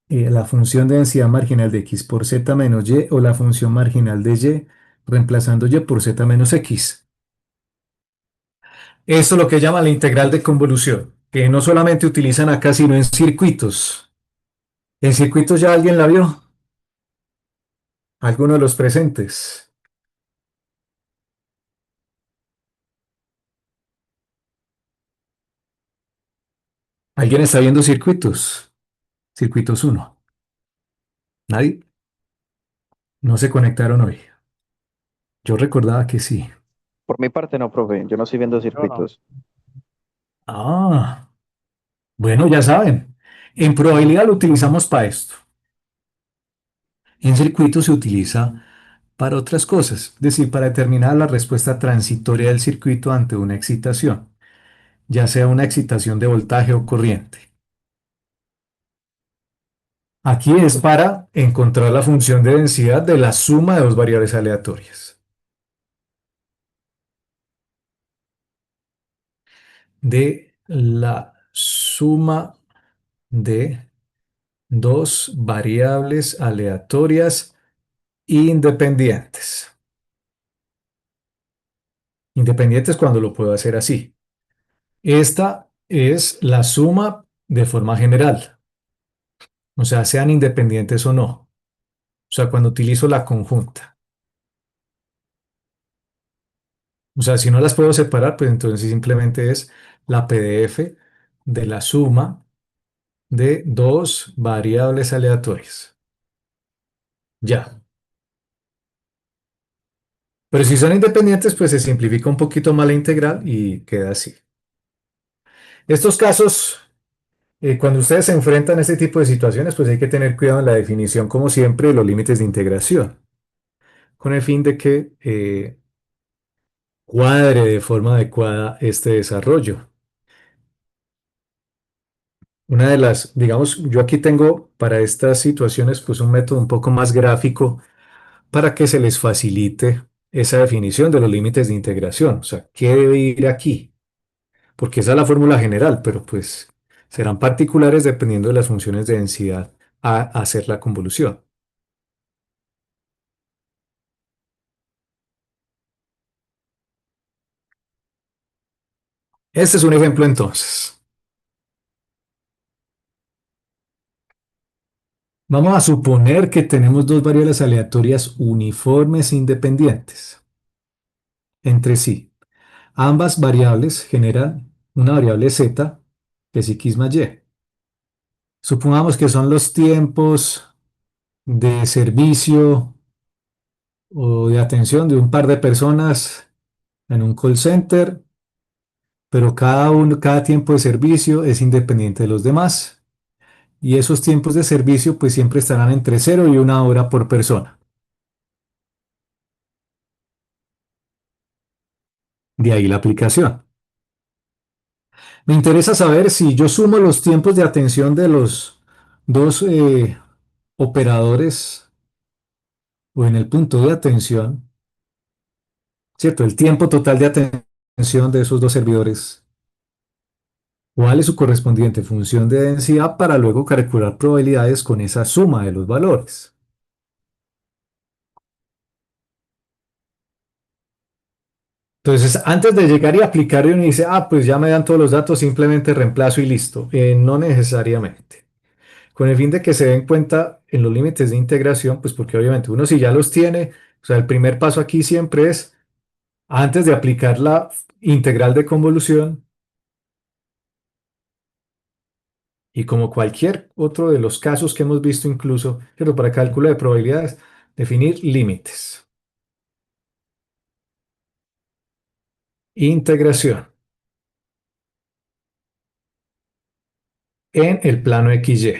la función de densidad marginal de x por z menos y o la función marginal de y reemplazando y por z menos x. Esto es lo que llaman la integral de convolución, que no solamente utilizan acá, sino en circuitos. ¿En circuitos ya alguien la vio? ¿Alguno de los presentes? ¿Alguien está viendo circuitos? Circuitos uno. ¿Nadie? No se conectaron hoy. Yo recordaba que sí. Por mi parte no, profe, yo no estoy viendo Yo no. circuitos. Ah, bueno, ya saben. En probabilidad lo utilizamos para esto. En circuito se utiliza para otras cosas, es decir, para determinar la respuesta transitoria del circuito ante una excitación, ya sea una excitación de voltaje o corriente. Aquí es para encontrar la función de densidad de la suma de dos variables aleatorias. De la suma de dos variables aleatorias independientes. Independientes cuando lo puedo hacer así. Esta es la suma de forma general, o sea, sean independientes o no. O sea, cuando utilizo la conjunta. O sea, si no las puedo separar, pues entonces simplemente es la PDF de la suma de dos variables aleatorias. Ya. Pero si son independientes, pues se simplifica un poquito más la integral y queda así. Estos casos, cuando ustedes se enfrentan a este tipo de situaciones, pues hay que tener cuidado en la definición, como siempre, de los límites de integración, con el fin de que cuadre de forma adecuada este desarrollo. Una de las, digamos, yo aquí tengo para estas situaciones pues un método un poco más gráfico para que se les facilite esa definición de los límites de integración. O sea, ¿qué debe ir aquí? Porque esa es la fórmula general, pero pues serán particulares dependiendo de las funciones de densidad a hacer la convolución. Este es un ejemplo entonces. Vamos a suponer que tenemos dos variables aleatorias uniformes e independientes entre sí. Ambas variables generan una variable z, que es x más y. Supongamos que son los tiempos de servicio o de atención de un par de personas en un call center, pero cada tiempo de servicio es independiente de los demás. Y esos tiempos de servicio pues siempre estarán entre 0 y 1 hora por persona. De ahí la aplicación. Me interesa saber si yo sumo los tiempos de atención de los dos operadores o en el punto de atención, ¿cierto? El tiempo total de atención de esos dos servidores. ¿Cuál es su correspondiente función de densidad para luego calcular probabilidades con esa suma de los valores? Entonces, antes de llegar y aplicar, uno dice, ah, pues ya me dan todos los datos, simplemente reemplazo y listo. No necesariamente. Con el fin de que se den cuenta en los límites de integración, pues porque obviamente uno si ya los tiene, o sea, el primer paso aquí siempre es, antes de aplicar la integral de convolución, y como cualquier otro de los casos que hemos visto incluso, pero para cálculo de probabilidades, definir límites. Integración en el plano XY.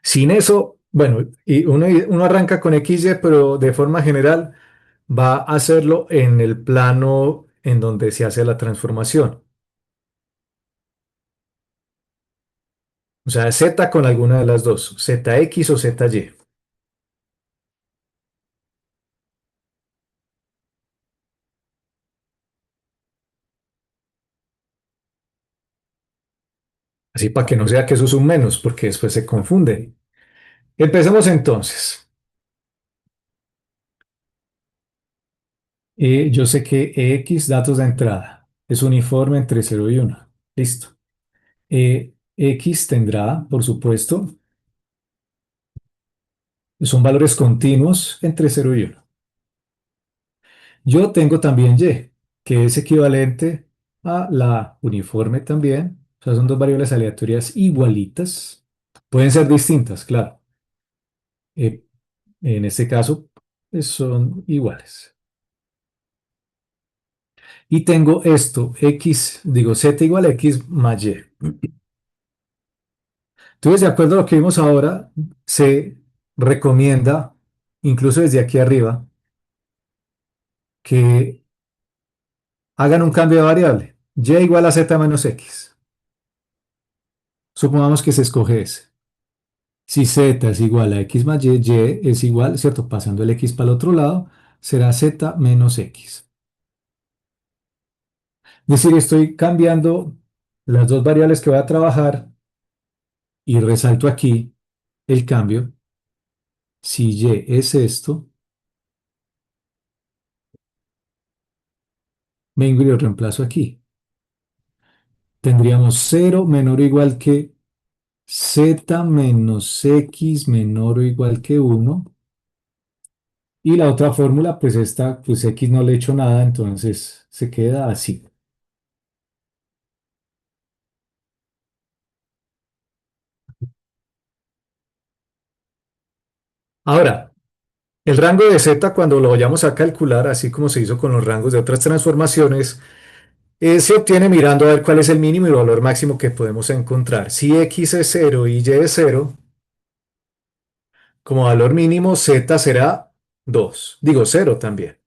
Sin eso, bueno, y uno arranca con XY, pero de forma general va a hacerlo en el plano en donde se hace la transformación. O sea, Z con alguna de las dos, ZX o ZY. Así para que no sea que eso es un menos, porque después se confunde. Empecemos entonces. Yo sé que X, datos de entrada, es uniforme entre 0 y 1. Listo. X tendrá, por supuesto, son valores continuos entre 0 y 1. Yo tengo también Y, que es equivalente a la uniforme también. O sea, son dos variables aleatorias igualitas. Pueden ser distintas, claro. Eh, en este caso, son iguales. Y tengo esto, X, digo, Z igual a X más Y. Entonces, de acuerdo a lo que vimos ahora, se recomienda, incluso desde aquí arriba, que hagan un cambio de variable. Y igual a Z menos X. Supongamos que se escoge ese. Si Z es igual a X más Y, Y es igual, ¿cierto? Pasando el X para el otro lado, será Z menos X. Es decir, estoy cambiando las dos variables que voy a trabajar y resalto aquí el cambio. Si Y es esto, vengo y lo reemplazo aquí. Tendríamos 0 menor o igual que Z menos X menor o igual que 1. Y la otra fórmula, pues esta, pues X no le he hecho nada, entonces se queda así. Ahora, el rango de Z, cuando lo vayamos a calcular, así como se hizo con los rangos de otras transformaciones, se obtiene mirando a ver cuál es el mínimo y el valor máximo que podemos encontrar. Si X es 0 y Y es 0, como valor mínimo Z será 2. Digo 0 también.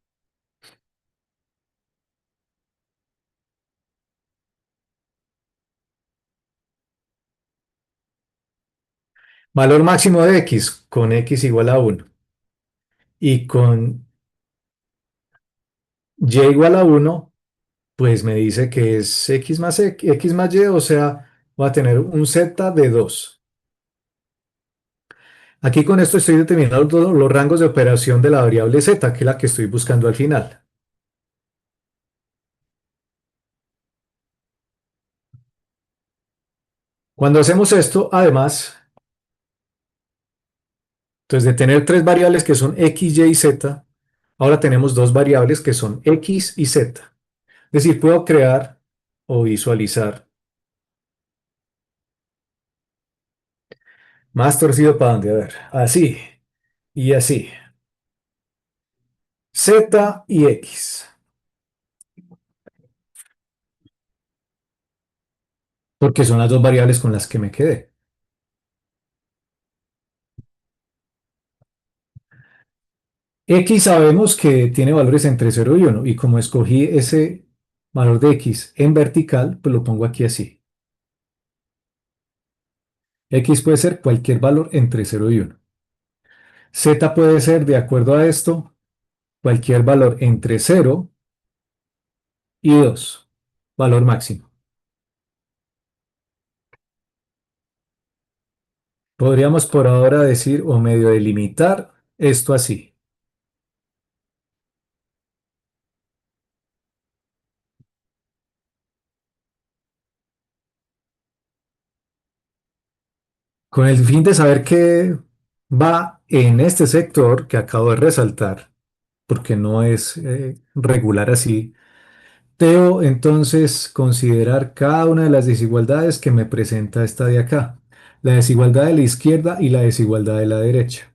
Valor máximo de X con X igual a 1. Y con Y igual a 1, pues me dice que es X más Y, o sea, va a tener un Z de 2. Aquí con esto estoy determinando todos los rangos de operación de la variable Z, que es la que estoy buscando al final. Cuando hacemos esto, además, entonces de tener tres variables que son X, Y y Z, ahora tenemos dos variables que son X y Z. Es decir, puedo crear o visualizar más torcido para dónde, a ver, así y así. Z y X, porque son las dos variables con las que me quedé. X sabemos que tiene valores entre 0 y 1, y como escogí ese valor de X en vertical, pues lo pongo aquí así. X puede ser cualquier valor entre 0 y 1. Z puede ser, de acuerdo a esto, cualquier valor entre 0 y 2, valor máximo. Podríamos por ahora decir o medio delimitar esto así. Con el fin de saber qué va en este sector que acabo de resaltar, porque no es regular así, debo entonces considerar cada una de las desigualdades que me presenta esta de acá. La desigualdad de la izquierda y la desigualdad de la derecha,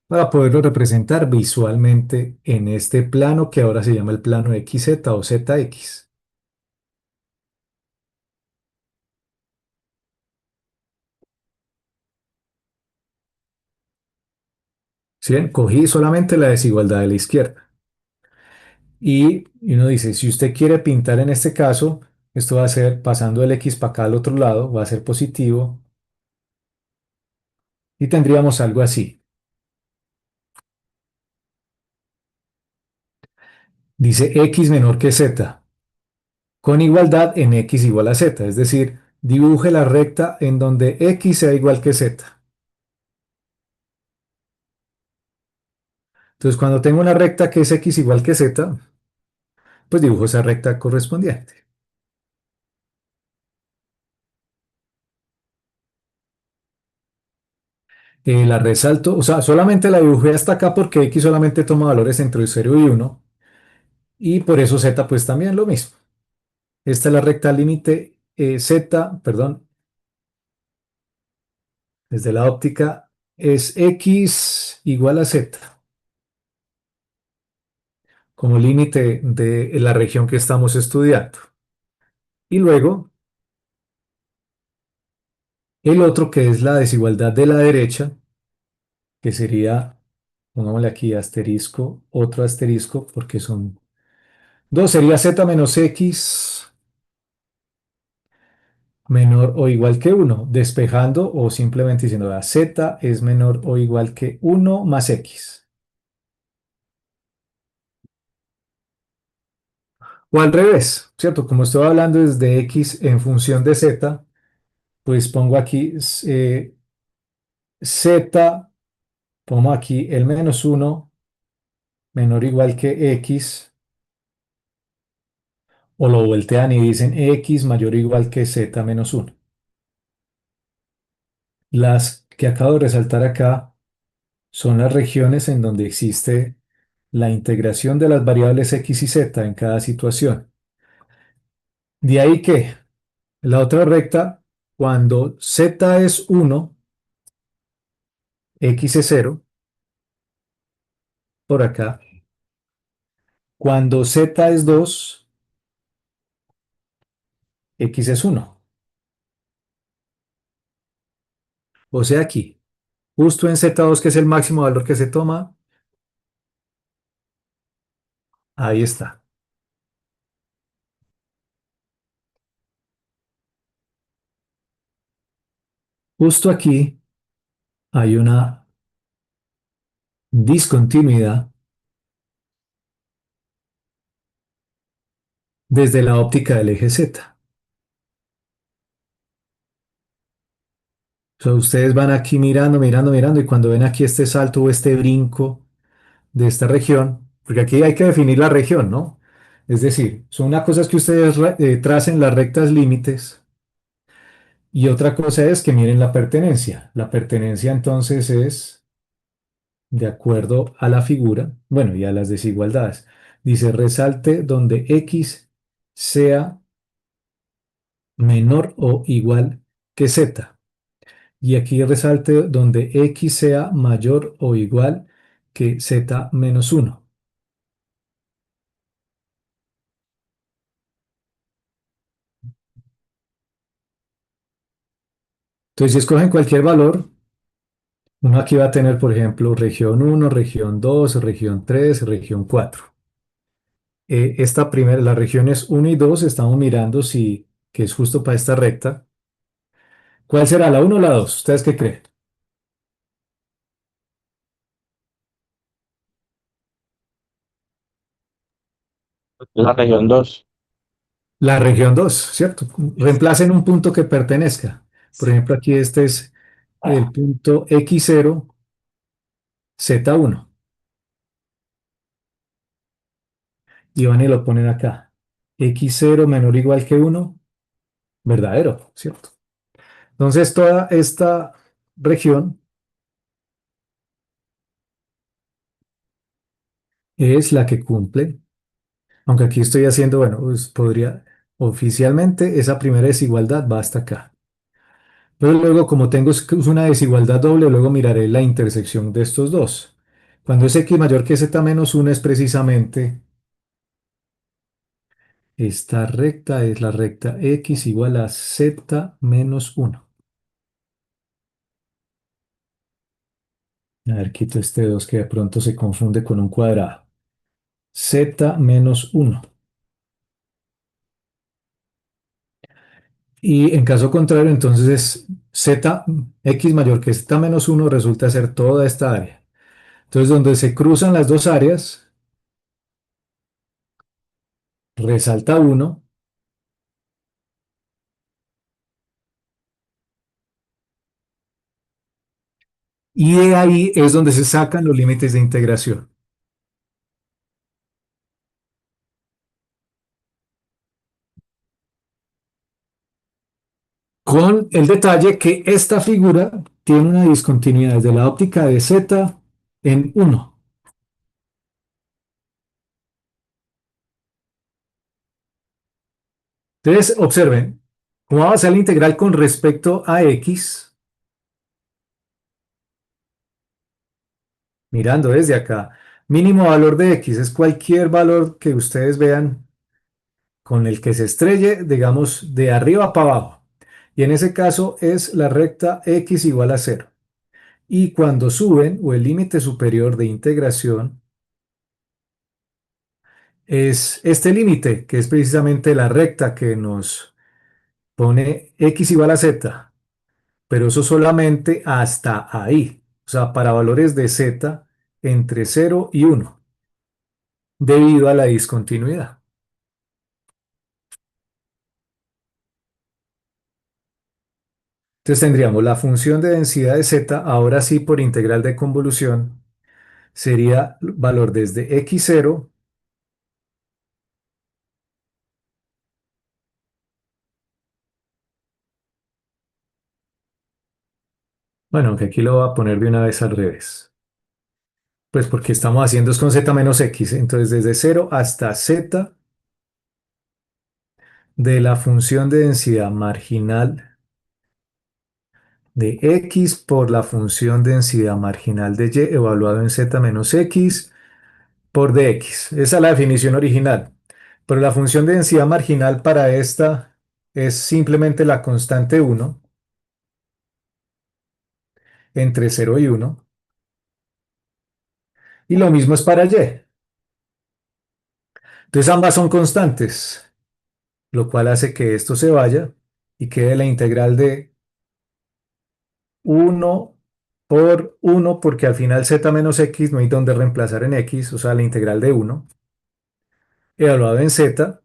para poderlo representar visualmente en este plano que ahora se llama el plano XZ o ZX. ¿Sí ven? Cogí solamente la desigualdad de la izquierda. Y uno dice, si usted quiere pintar en este caso, esto va a ser pasando el X para acá al otro lado, va a ser positivo y tendríamos algo así. Dice X menor que Z, con igualdad en X igual a Z, es decir, dibuje la recta en donde X sea igual que Z. Entonces, cuando tengo una recta que es x igual que z, pues dibujo esa recta correspondiente. La resalto, o sea, solamente la dibujé hasta acá porque x solamente toma valores entre 0 y 1, y por eso z pues también lo mismo. Esta es la recta límite z, perdón, desde la óptica es x igual a z como límite de la región que estamos estudiando. Y luego el otro que es la desigualdad de la derecha, que sería, pongámosle aquí asterisco, otro asterisco, porque son dos, sería z menos x menor o igual que uno, despejando o simplemente diciendo z es menor o igual que uno más x. O al revés, ¿cierto? Como estoy hablando desde x en función de z, pues pongo aquí z, pongo aquí el menos uno menor o igual que x, o lo voltean y dicen x mayor o igual que z menos uno. Las que acabo de resaltar acá son las regiones en donde existe la integración de las variables x y z en cada situación. De ahí que la otra recta, cuando z es 1, x es 0, por acá. Cuando z es 2, x es 1. O sea, aquí, justo en z2, que es el máximo valor que se toma, ahí está. Justo aquí hay una discontinuidad desde la óptica del eje z. O sea, ustedes van aquí mirando, mirando, mirando, y cuando ven aquí este salto o este brinco de esta región, porque aquí hay que definir la región, ¿no? Es decir, son una cosa es que ustedes tracen las rectas límites, y otra cosa es que miren la pertenencia. La pertenencia entonces es de acuerdo a la figura, bueno, y a las desigualdades. Dice resalte donde x sea menor o igual que z. Y aquí resalte donde x sea mayor o igual que z menos 1. Entonces, si escogen cualquier valor, uno aquí va a tener, por ejemplo, región 1, región 2, región 3, región 4. Esta primera, las regiones 1 y 2, estamos mirando si, que es justo para esta recta. ¿Cuál será, la 1 o la 2? ¿Ustedes qué creen? La región 2. La región 2, ¿cierto? Reemplacen un punto que pertenezca. Por ejemplo, aquí este es el punto x0, z1. Y van y lo ponen acá. X0 menor o igual que 1, verdadero, ¿cierto? Entonces, toda esta región es la que cumple, aunque aquí estoy haciendo, bueno, pues podría, oficialmente esa primera desigualdad va hasta acá. Pero luego, como tengo una desigualdad doble, luego miraré la intersección de estos dos. Cuando es x mayor que z menos 1 es precisamente esta recta, es la recta x igual a z menos 1. A ver, quito este 2 que de pronto se confunde con un cuadrado. Z menos 1. Y en caso contrario, entonces es z, x mayor que z menos 1 resulta ser toda esta área. Entonces, donde se cruzan las dos áreas, resalta 1, y de ahí es donde se sacan los límites de integración. con el detalle que esta figura tiene una discontinuidad desde la óptica de z en 1. Entonces, observen, ¿cómo va a ser la integral con respecto a x? Mirando desde acá. Mínimo valor de x es cualquier valor que ustedes vean con el que se estrelle, digamos, de arriba para abajo. Y en ese caso es la recta x igual a 0. Y cuando suben, o el límite superior de integración, es este límite, que es precisamente la recta que nos pone x igual a z, pero eso solamente hasta ahí, o sea, para valores de z entre 0 y 1, debido a la discontinuidad. Entonces tendríamos la función de densidad de z, ahora sí por integral de convolución, sería valor desde x0 bueno, aunque aquí lo voy a poner de una vez al revés. Pues porque estamos haciendo es con z menos x, entonces desde 0 hasta z de la función de densidad marginal de x por la función de densidad marginal de y evaluado en z menos x por dx. Esa es la definición original. Pero la función de densidad marginal para esta es simplemente la constante 1 entre 0 y 1. Y lo mismo es para y. Entonces ambas son constantes, lo cual hace que esto se vaya y quede la integral de 1 por 1, porque al final z menos x no hay donde reemplazar en x, o sea, la integral de 1, evaluado en z,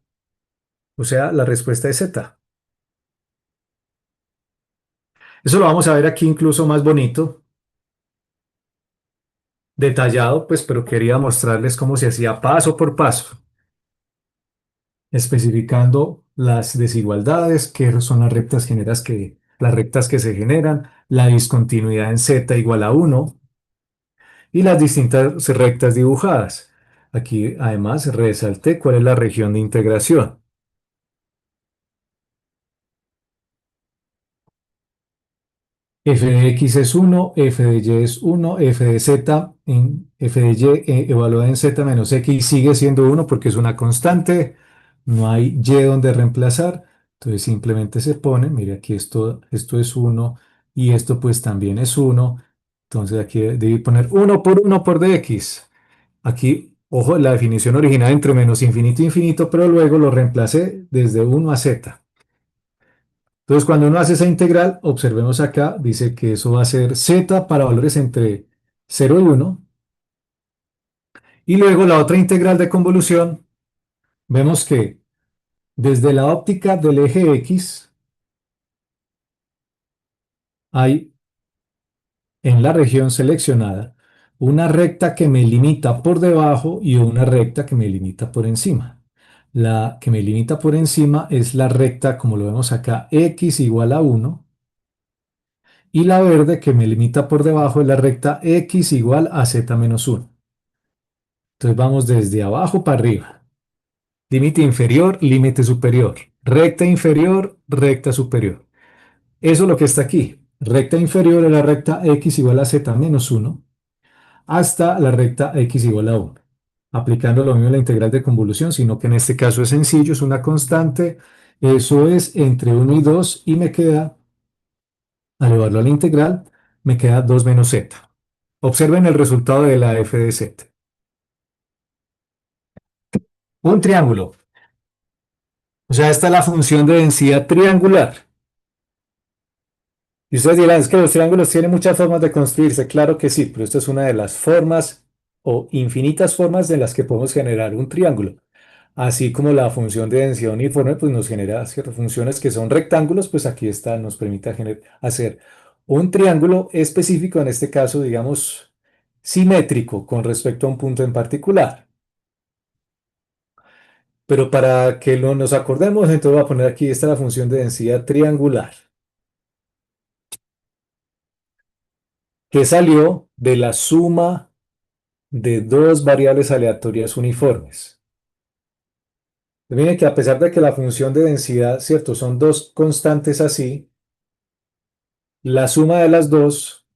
o sea, la respuesta es z. Eso lo vamos a ver aquí incluso más bonito, detallado, pues, pero quería mostrarles cómo se hacía paso por paso, especificando las desigualdades, qué son las rectas que se generan, la discontinuidad en z igual a 1 y las distintas rectas dibujadas. Aquí además resalté cuál es la región de integración. F de x es 1, f de y es 1, f de z, f de y evaluada en z menos x sigue siendo 1 porque es una constante, no hay y donde reemplazar, entonces simplemente se pone, mire aquí esto es 1 y esto pues también es 1, entonces aquí debí poner 1 por dx. Aquí, ojo, la definición original entre menos infinito e infinito, pero luego lo reemplacé desde 1 a z. Entonces, cuando uno hace esa integral, observemos acá, dice que eso va a ser z para valores entre 0 y 1. Y luego la otra integral de convolución, vemos que desde la óptica del eje x hay en la región seleccionada una recta que me limita por debajo y una recta que me limita por encima. La que me limita por encima es la recta, como lo vemos acá, x igual a 1. Y la verde que me limita por debajo es la recta x igual a z menos 1. Entonces vamos desde abajo para arriba. Límite inferior, límite superior. Recta inferior, recta superior. Eso es lo que está aquí. Recta inferior es la recta x igual a z menos 1 hasta la recta x igual a 1. Aplicando lo mismo en la integral de convolución, sino que en este caso es sencillo, es una constante. Eso es entre 1 y 2 y me queda, al llevarlo a la integral, me queda 2 menos z. Observen el resultado de la f de z. Un triángulo. O sea, esta es la función de densidad triangular. Y ustedes dirán, es que los triángulos tienen muchas formas de construirse. Claro que sí, pero esta es una de las formas o infinitas formas de las que podemos generar un triángulo. Así como la función de densidad uniforme, pues nos genera ciertas funciones que son rectángulos, pues aquí está, nos permite hacer un triángulo específico, en este caso, digamos, simétrico con respecto a un punto en particular. Pero para que nos acordemos, entonces voy a poner aquí, esta es la función de densidad triangular. que salió de la suma de dos variables aleatorias uniformes. Miren que a pesar de que la función de densidad, ¿cierto? Son dos constantes así, la suma de las dos,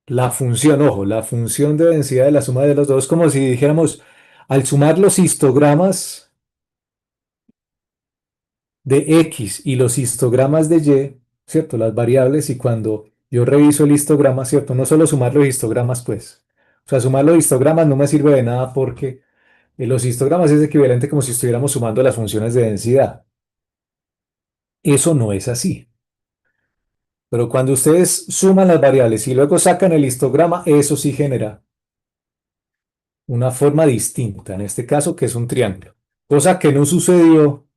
la función, ojo, la función de densidad de la suma de los dos, como si dijéramos, al sumar los histogramas de X y los histogramas de Y, ¿cierto? Las variables, y cuando yo reviso el histograma, ¿cierto? No solo sumar los histogramas, pues. O sea, sumar los histogramas no me sirve de nada porque los histogramas es equivalente como si estuviéramos sumando las funciones de densidad. Eso no es así. Pero cuando ustedes suman las variables y luego sacan el histograma, eso sí genera una forma distinta, en este caso que es un triángulo. Cosa que no sucedió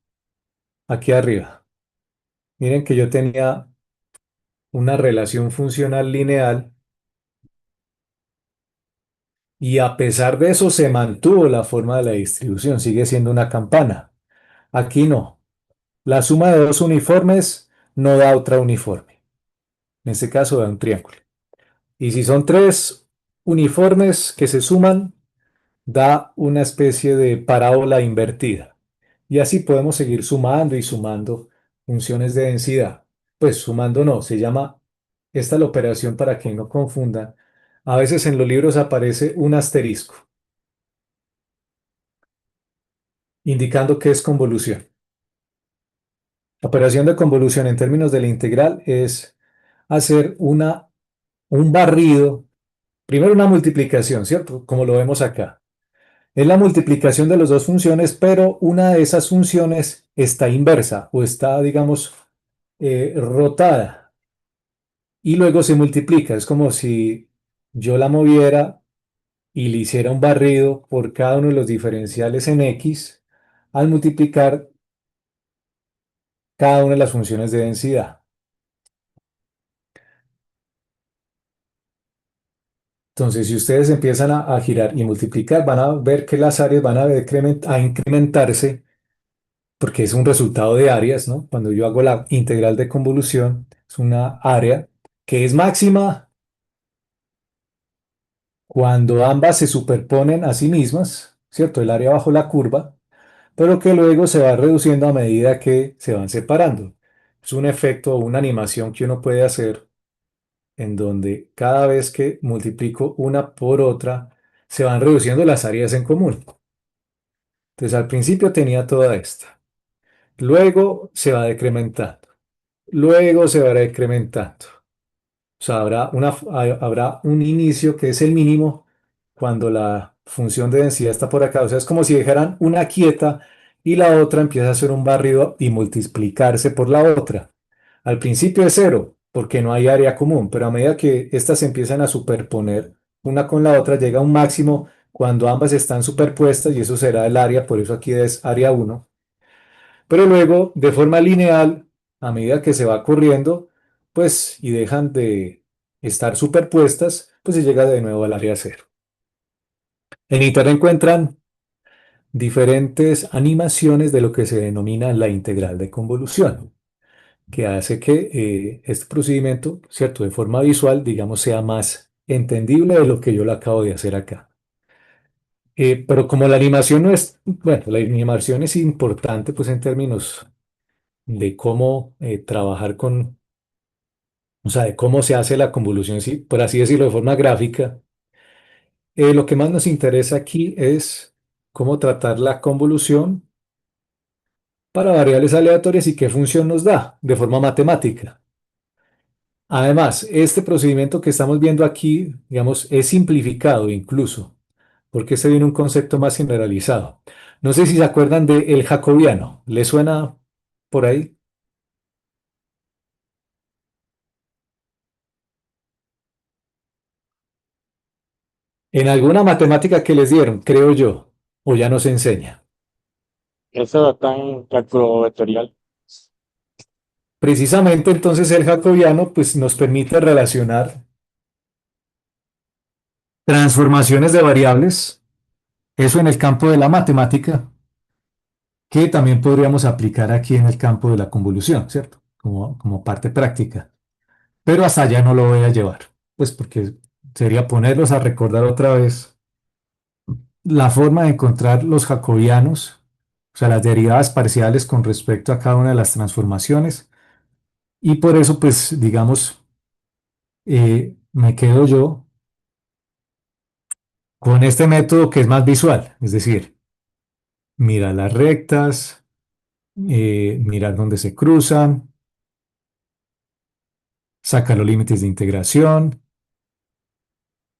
aquí arriba. Miren que yo tenía una relación funcional lineal y a pesar de eso se mantuvo la forma de la distribución, sigue siendo una campana. Aquí no. La suma de dos uniformes no da otra uniforme. En este caso da un triángulo. Y si son tres uniformes que se suman, da una especie de parábola invertida. Y así podemos seguir sumando y sumando funciones de densidad. Pues sumando no, se llama esta la operación para que no confundan. A veces en los libros aparece un asterisco, indicando que es convolución. La operación de convolución en términos de la integral es hacer un barrido, primero una multiplicación, ¿cierto? Como lo vemos acá. Es la multiplicación de las dos funciones, pero una de esas funciones está inversa o está, digamos, rotada y luego se multiplica. Es como si yo la moviera y le hiciera un barrido por cada uno de los diferenciales en X al multiplicar cada una de las funciones de densidad. Entonces, si ustedes empiezan a girar y multiplicar, van a ver que las áreas van a incrementarse porque es un resultado de áreas, ¿no? Cuando yo hago la integral de convolución, es una área que es máxima cuando ambas se superponen a sí mismas, ¿cierto? El área bajo la curva, pero que luego se va reduciendo a medida que se van separando. Es un efecto o una animación que uno puede hacer en donde cada vez que multiplico una por otra, se van reduciendo las áreas en común. Entonces, al principio tenía toda esta. Luego se va decrementando. Luego se va decrementando. O sea, habrá un inicio que es el mínimo cuando la función de densidad está por acá. O sea, es como si dejaran una quieta y la otra empieza a hacer un barrido y multiplicarse por la otra. Al principio es cero, porque no hay área común, pero a medida que estas se empiezan a superponer una con la otra, llega a un máximo cuando ambas están superpuestas y eso será el área, por eso aquí es área 1. Pero luego, de forma lineal, a medida que se va corriendo, pues, y dejan de estar superpuestas, pues se llega de nuevo al área cero. En Internet encuentran diferentes animaciones de lo que se denomina la integral de convolución, que hace que este procedimiento, ¿cierto? De forma visual, digamos, sea más entendible de lo que yo lo acabo de hacer acá. Pero como la animación no es, bueno, la animación es importante, pues en términos de cómo trabajar con, o sea, de cómo se hace la convolución, sí, por así decirlo, de forma gráfica. Lo que más nos interesa aquí es cómo tratar la convolución para variables aleatorias y qué función nos da de forma matemática. Además, este procedimiento que estamos viendo aquí, digamos, es simplificado incluso, porque este viene un concepto más generalizado. No sé si se acuerdan del jacobiano. ¿Le suena por ahí? En alguna matemática que les dieron, creo yo, o ya no se enseña. Eso está en cálculo vectorial. Precisamente entonces el jacobiano pues, nos permite relacionar transformaciones de variables, eso en el campo de la matemática, que también podríamos aplicar aquí en el campo de la convolución, ¿cierto? Como parte práctica. Pero hasta allá no lo voy a llevar. pues porque sería ponerlos a recordar otra vez la forma de encontrar los jacobianos, o sea, las derivadas parciales con respecto a cada una de las transformaciones. Y por eso, pues, digamos, me quedo yo con este método que es más visual, es decir, mira las rectas, mirar dónde se cruzan, saca los límites de integración,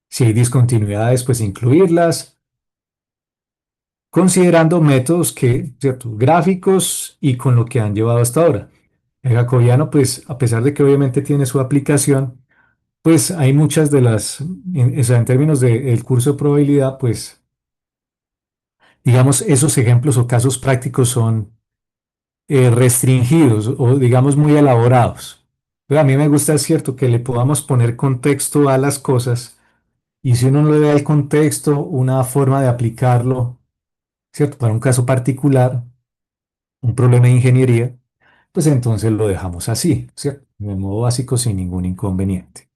si hay discontinuidades, pues incluirlas, considerando métodos que, ¿cierto? Gráficos y con lo que han llevado hasta ahora. El jacobiano, pues, a pesar de que obviamente tiene su aplicación, pues hay muchas de las, o sea, en términos del curso de probabilidad, pues, digamos, esos ejemplos o casos prácticos son restringidos o, digamos, muy elaborados. Pero a mí me gusta, es cierto, que le podamos poner contexto a las cosas y si uno no le da el contexto, una forma de aplicarlo, ¿cierto? Para un caso particular, un problema de ingeniería, pues entonces lo dejamos así, ¿cierto? De modo básico, sin ningún inconveniente.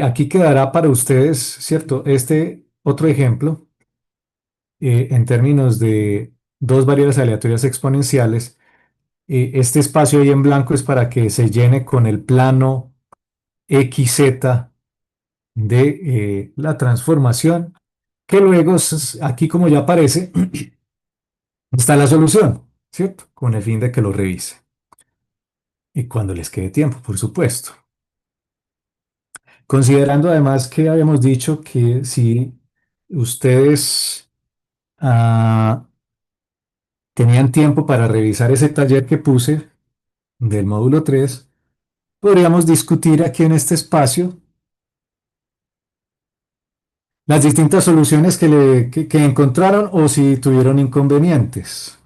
Aquí quedará para ustedes, ¿cierto? Este otro ejemplo, en términos de dos variables aleatorias exponenciales. Este espacio ahí en blanco es para que se llene con el plano XZ de la transformación, que luego, aquí como ya aparece, está la solución, ¿cierto? Con el fin de que lo revise. Y cuando les quede tiempo, por supuesto. Considerando además que habíamos dicho que si ustedes tenían tiempo para revisar ese taller que puse del módulo 3, podríamos discutir aquí en este espacio las distintas soluciones que encontraron o si tuvieron inconvenientes.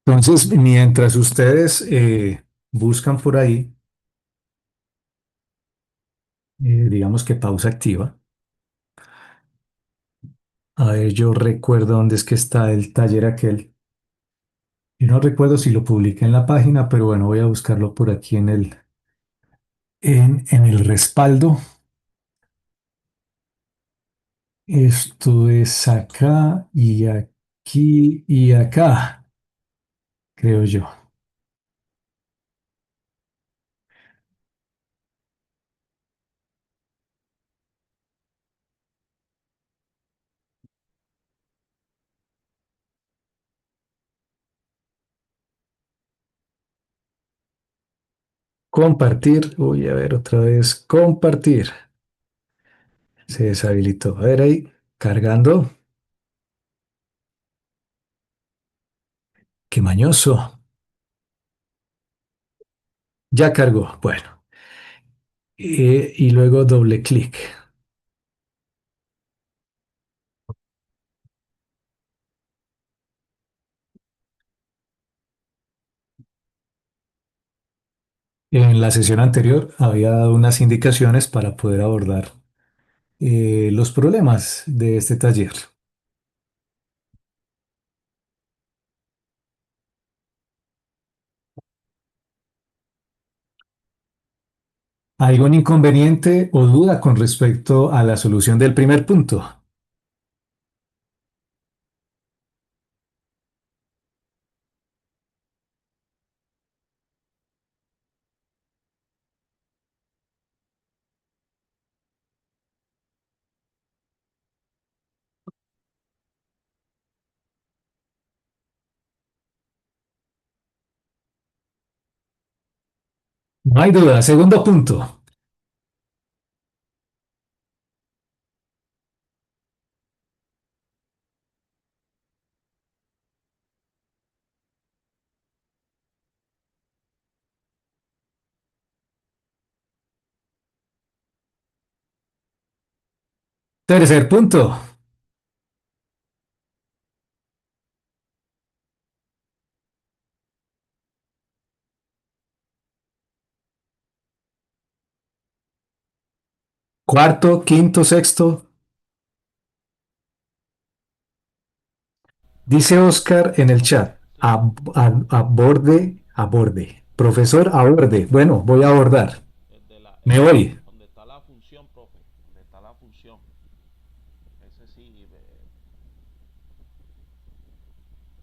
Entonces, mientras ustedes buscan por ahí, digamos que pausa activa. A ver, yo recuerdo dónde es que está el taller aquel. Y no recuerdo si lo publiqué en la página, pero bueno, voy a buscarlo por aquí en el respaldo. Esto es acá y aquí y acá, creo yo. Compartir. Voy a ver otra vez. Compartir. Se deshabilitó. A ver ahí. Cargando. Qué mañoso. Ya cargó. Bueno. Y luego doble clic. En la sesión anterior había dado unas indicaciones para poder abordar los problemas de este taller. ¿Algún inconveniente o duda con respecto a la solución del primer punto? No hay duda. Segundo punto. Tercer punto. Cuarto, quinto, sexto. Dice Oscar en el chat, aborde, aborde. Profesor, aborde. Bueno, voy a abordar. Me voy. Donde está la función, profe. Donde está la función. Ese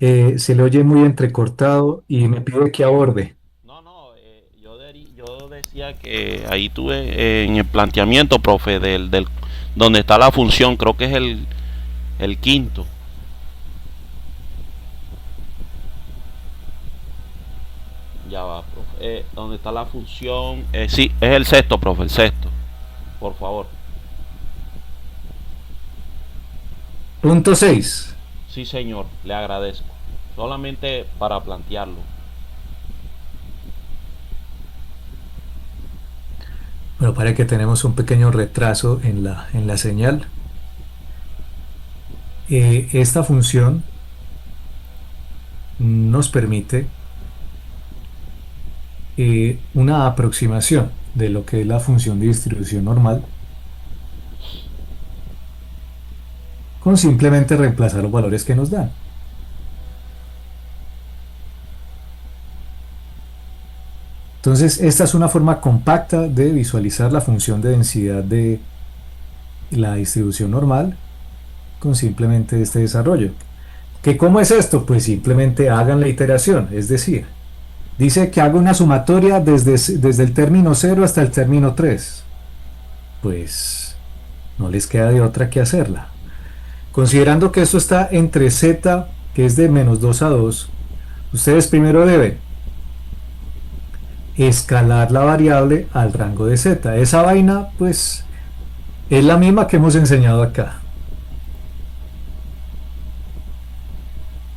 sí. Se le oye muy entrecortado y me pide que aborde. No, no. Yo decía que ahí tuve en el planteamiento, profe, donde está la función. Creo que es el quinto. Ya va, profe. ¿Dónde está la función? Sí, es el sexto, profe, el sexto. Por favor. Punto 6. Sí, señor, le agradezco. Solamente para plantearlo. Bueno, parece que tenemos un pequeño retraso en la señal. Esta función nos permite una aproximación de lo que es la función de distribución normal con simplemente reemplazar los valores que nos dan. Entonces, esta es una forma compacta de visualizar la función de densidad de la distribución normal con simplemente este desarrollo. ¿Que cómo es esto? Pues simplemente hagan la iteración, es decir, dice que haga una sumatoria desde el término 0 hasta el término 3. Pues no les queda de otra que hacerla. Considerando que esto está entre z, que es de menos 2 a 2, ustedes primero deben escalar la variable al rango de z. Esa vaina, pues, es la misma que hemos enseñado acá.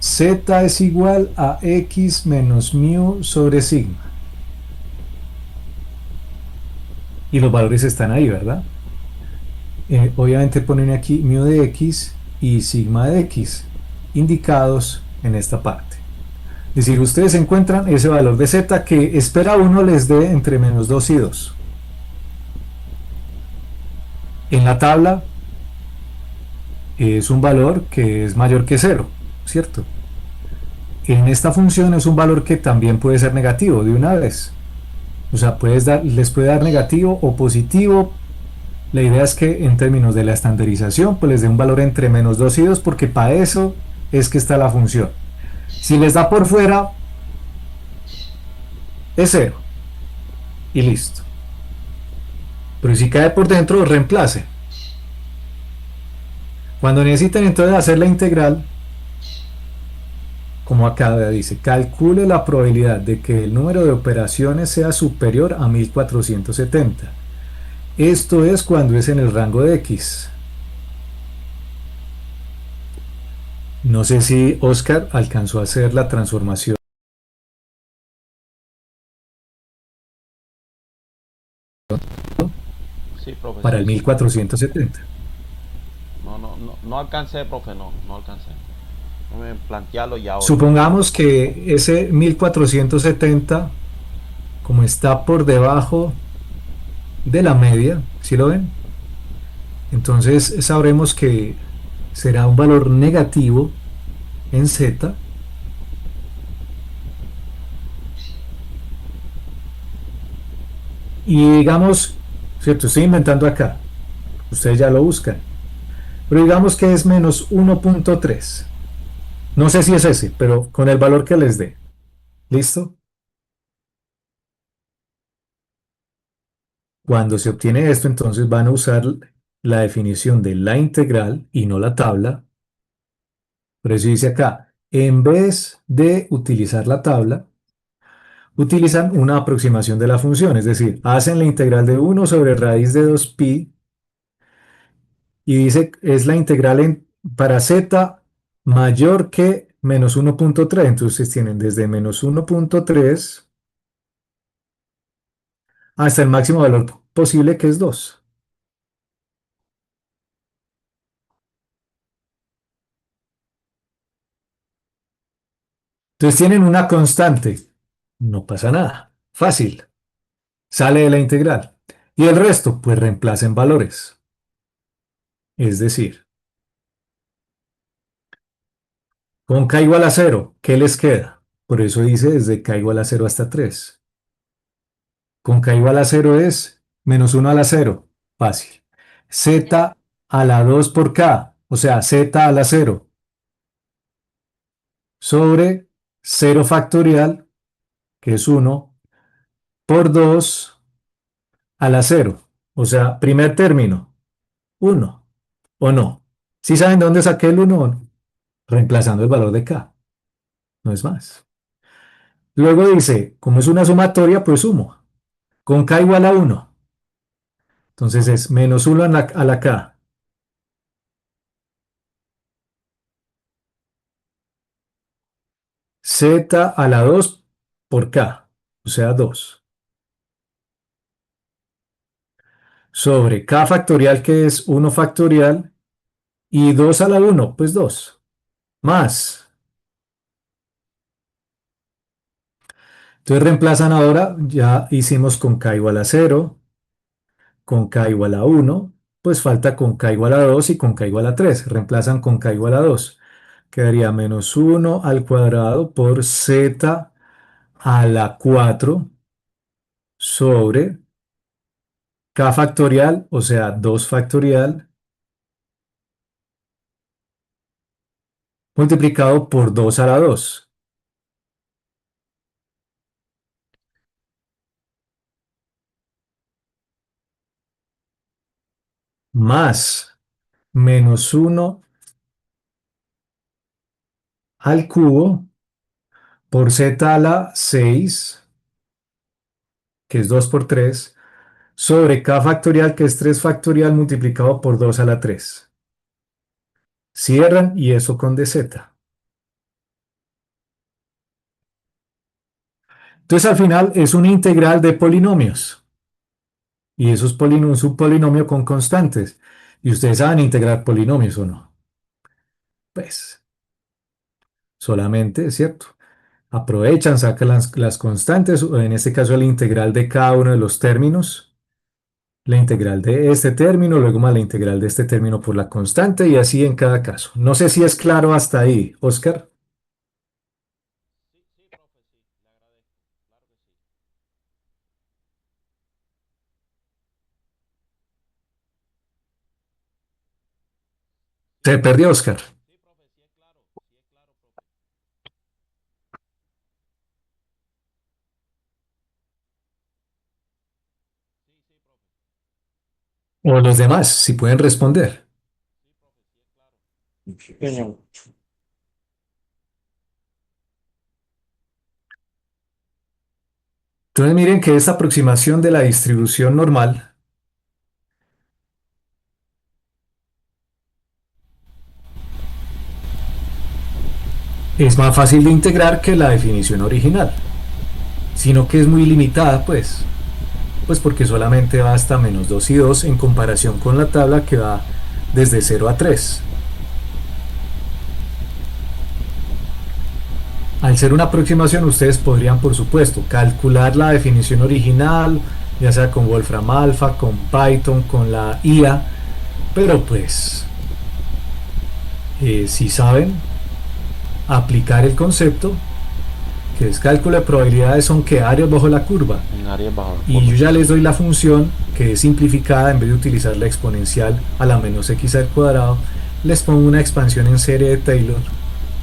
Z es igual a x menos mu sobre sigma. Y los valores están ahí, ¿verdad? Obviamente ponen aquí mu de x y sigma de x, indicados en esta parte. Es decir, ustedes encuentran ese valor de z que espera uno les dé entre menos 2 y 2. En la tabla es un valor que es mayor que 0, ¿cierto? En esta función es un valor que también puede ser negativo de una vez. O sea, les puede dar negativo o positivo. La idea es que en términos de la estandarización, pues les dé un valor entre menos 2 y 2, porque para eso es que está la función. Si les da por fuera, es 0. Y listo. Pero si cae por dentro, reemplace. Cuando necesiten entonces hacer la integral, como acá dice, calcule la probabilidad de que el número de operaciones sea superior a 1470. Esto es cuando es en el rango de x. No sé si Oscar alcanzó a hacer la transformación Sí, profe. para Sí, el sí. 1470. No alcancé, profe, no alcancé. Déjame plantearlo ya ahora. Supongamos que ese 1470, como está por debajo de la media, ¿sí lo ven? Entonces sabremos que será un valor negativo en z, y digamos, ¿cierto? Estoy inventando acá, ustedes ya lo buscan, pero digamos que es menos 1.3. No sé si es ese, pero con el valor que les dé. ¿Listo? Cuando se obtiene esto, entonces van a usar la definición de la integral y no la tabla. Por eso dice acá, en vez de utilizar la tabla, utilizan una aproximación de la función, es decir, hacen la integral de 1 sobre raíz de 2pi y dice es la integral para z mayor que menos 1.3. Entonces tienen desde menos 1.3 hasta el máximo valor posible, que es 2. Entonces tienen una constante. No pasa nada. Fácil. Sale de la integral. Y el resto, pues reemplacen valores. Es decir, con k igual a 0, ¿qué les queda? Por eso dice desde k igual a 0 hasta 3. Con k igual a 0 es menos 1 a la 0. Fácil. Z a la 2 por k, o sea, z a la 0, sobre 0 factorial, que es 1, por 2 a la 0. O sea, primer término, 1, ¿o no? ¿Sí saben de dónde saqué el 1? Reemplazando el valor de k, no es más. Luego dice, como es una sumatoria, pues sumo. Con k igual a 1. Entonces es menos 1 a la k. Z a la 2 por k, o sea 2. Sobre k factorial, que es 1 factorial, y 2 a la 1, pues 2. Más. Entonces reemplazan ahora, ya hicimos con k igual a 0, con k igual a 1, pues falta con k igual a 2 y con k igual a 3. Reemplazan con k igual a 2. Quedaría menos 1 al cuadrado por z a la 4 sobre k factorial, o sea 2 factorial, multiplicado por 2 a la 2. Más menos 1 al cubo por z a la 6, que es 2 por 3, sobre k factorial, que es 3 factorial, multiplicado por 2 a la 3. Cierran y eso con dz. Entonces al final es una integral de polinomios. Y eso es un polinomio con constantes. Y ustedes saben integrar polinomios o no. Pues solamente, es cierto. Aprovechan, sacan las constantes, o en este caso la integral de cada uno de los términos, la integral de este término, luego más la integral de este término por la constante y así en cada caso. No sé si es claro hasta ahí, Oscar. Se perdió, Oscar. O los demás, si pueden responder. Señor. Entonces miren que esta aproximación de la distribución normal es más fácil de integrar que la definición original, sino que es muy limitada, pues porque solamente va hasta menos 2 y 2 en comparación con la tabla que va desde 0 a 3. Al ser una aproximación, ustedes podrían, por supuesto, calcular la definición original, ya sea con Wolfram Alpha, con Python, con la IA, pero pues, si saben aplicar el concepto, que es cálculo de probabilidades, son que áreas bajo la curva. En áreas bajo la Y curva. yo ya les doy la función que es simplificada, en vez de utilizar la exponencial a la menos x al cuadrado, les pongo una expansión en serie de Taylor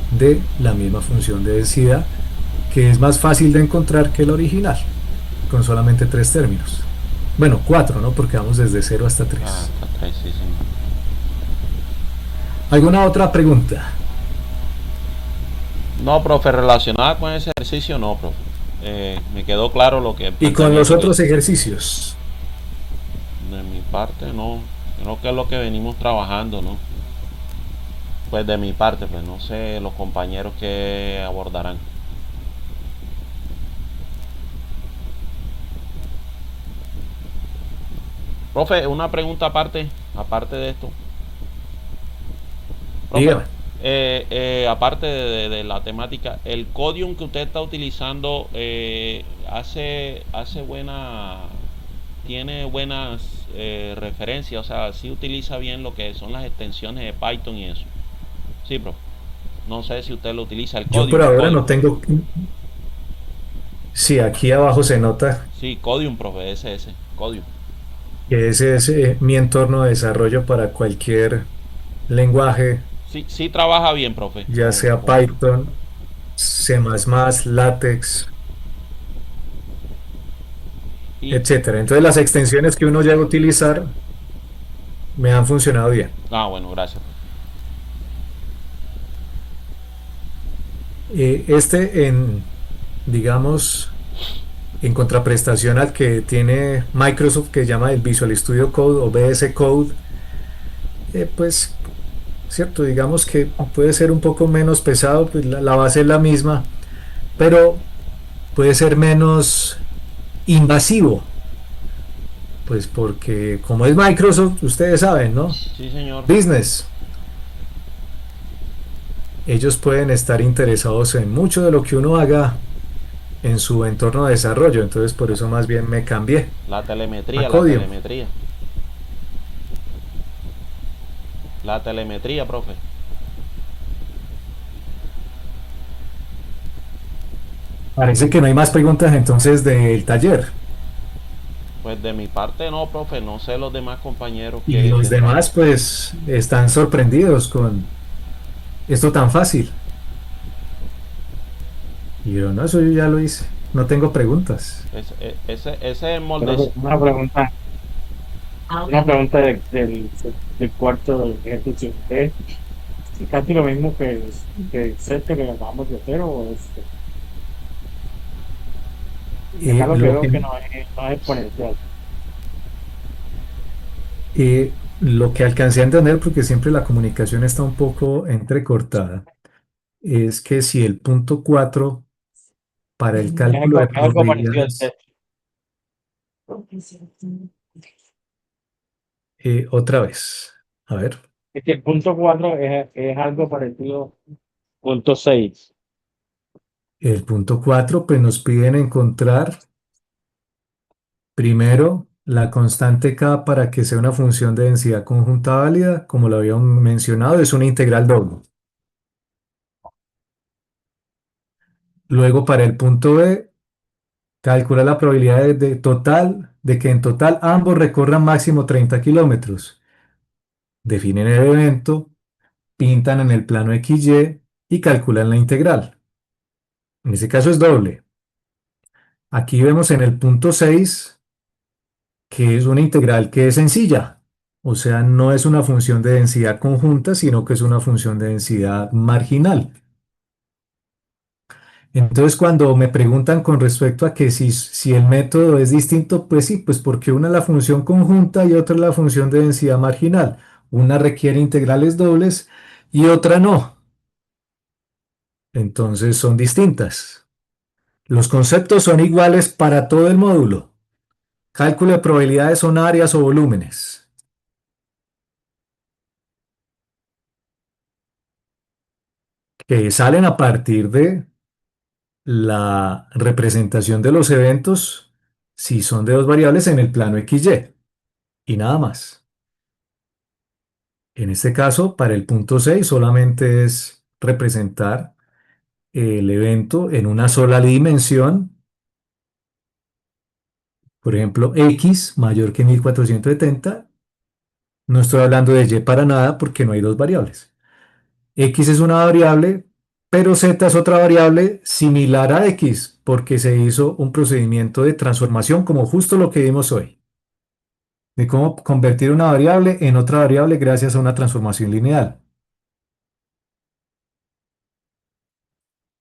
de la misma función de densidad, que es más fácil de encontrar que la original, con solamente 3 términos. Bueno, 4, ¿no? Porque vamos desde 0 hasta 3. Hasta 3, sí, señor. ¿Alguna otra pregunta? No, profe, relacionada con ese ejercicio, no, profe. Me quedó claro lo que... Y con los otros ejercicios. De mi parte, no. Creo que es lo que venimos trabajando, ¿no? Pues de mi parte, pues no sé los compañeros que abordarán. Profe, una pregunta aparte de esto. Profe, Dígame. aparte de la temática, el código que usted está utilizando hace buena tiene buenas referencias, o sea, sí utiliza bien lo que son las extensiones de Python y eso. Sí, profe. No sé si usted lo utiliza, el Yo por Codium, ahora Codium. no tengo, sí, aquí abajo se nota Sí, Codium, profe, ese, Codium. que ese es mi entorno de desarrollo para cualquier lenguaje, Sí, sí trabaja bien, profe, ya sea con eso. Python, C++, LaTeX, Y, etcétera. Entonces las extensiones que uno llega a utilizar me han funcionado bien. bueno, gracias. Digamos, en contraprestación al que tiene Microsoft, que llama el Visual Studio Code o VS Code, pues, cierto, digamos que puede ser un poco menos pesado, pues la base es la misma, pero puede ser menos invasivo, pues porque como es Microsoft, ustedes saben, ¿no? Sí, señor. Business, ellos pueden estar interesados en mucho de lo que uno haga en su entorno de desarrollo, entonces por eso más bien me cambié La a telemetría, la Codium. telemetría. La telemetría, profe. Parece que no hay más preguntas entonces del taller. Pues de mi parte no, profe, no sé los demás compañeros Y que los tendrán. demás pues están sorprendidos con esto tan fácil. Y yo, no, eso yo ya lo hice. No tengo preguntas. Ese molde. Pero una pregunta del cuarto ejercicio. ¿Es casi lo mismo que el set que le acabamos de hacer o es, acá lo que Lo veo que, que no es exponencial? lo que alcancé a entender, porque siempre la comunicación está un poco entrecortada, es que si el punto 4 para el cálculo de Es algo parecido al set. probabilidades, otra vez, a ver, Es que el punto 4 es algo parecido al punto 6. el punto 4 pues nos piden encontrar primero la constante K para que sea una función de densidad conjunta válida, como lo habíamos mencionado, es una integral doble. Luego para el punto B, calcula la probabilidad de que en total ambos recorran máximo 30 kilómetros. Definen el evento, pintan en el plano XY y calculan la integral. En este caso es doble. Aquí vemos en el punto 6 que es una integral que es sencilla. O sea, no es una función de densidad conjunta, sino que es una función de densidad marginal. Entonces, cuando me preguntan con respecto a que si el método es distinto, pues sí, pues porque una es la función conjunta y otra es la función de densidad marginal. Una requiere integrales dobles y otra no. Entonces son distintas. Los conceptos son iguales para todo el módulo. Cálculo de probabilidades son áreas o volúmenes, que salen a partir de la representación de los eventos si son de dos variables en el plano XY y nada más. En este caso, para el punto 6 solamente es representar el evento en una sola dimensión, por ejemplo, x mayor que 1470. No estoy hablando de y para nada porque no hay dos variables. X es una variable, pero z es otra variable similar a x porque se hizo un procedimiento de transformación como justo lo que vimos hoy, de cómo convertir una variable en otra variable gracias a una transformación lineal.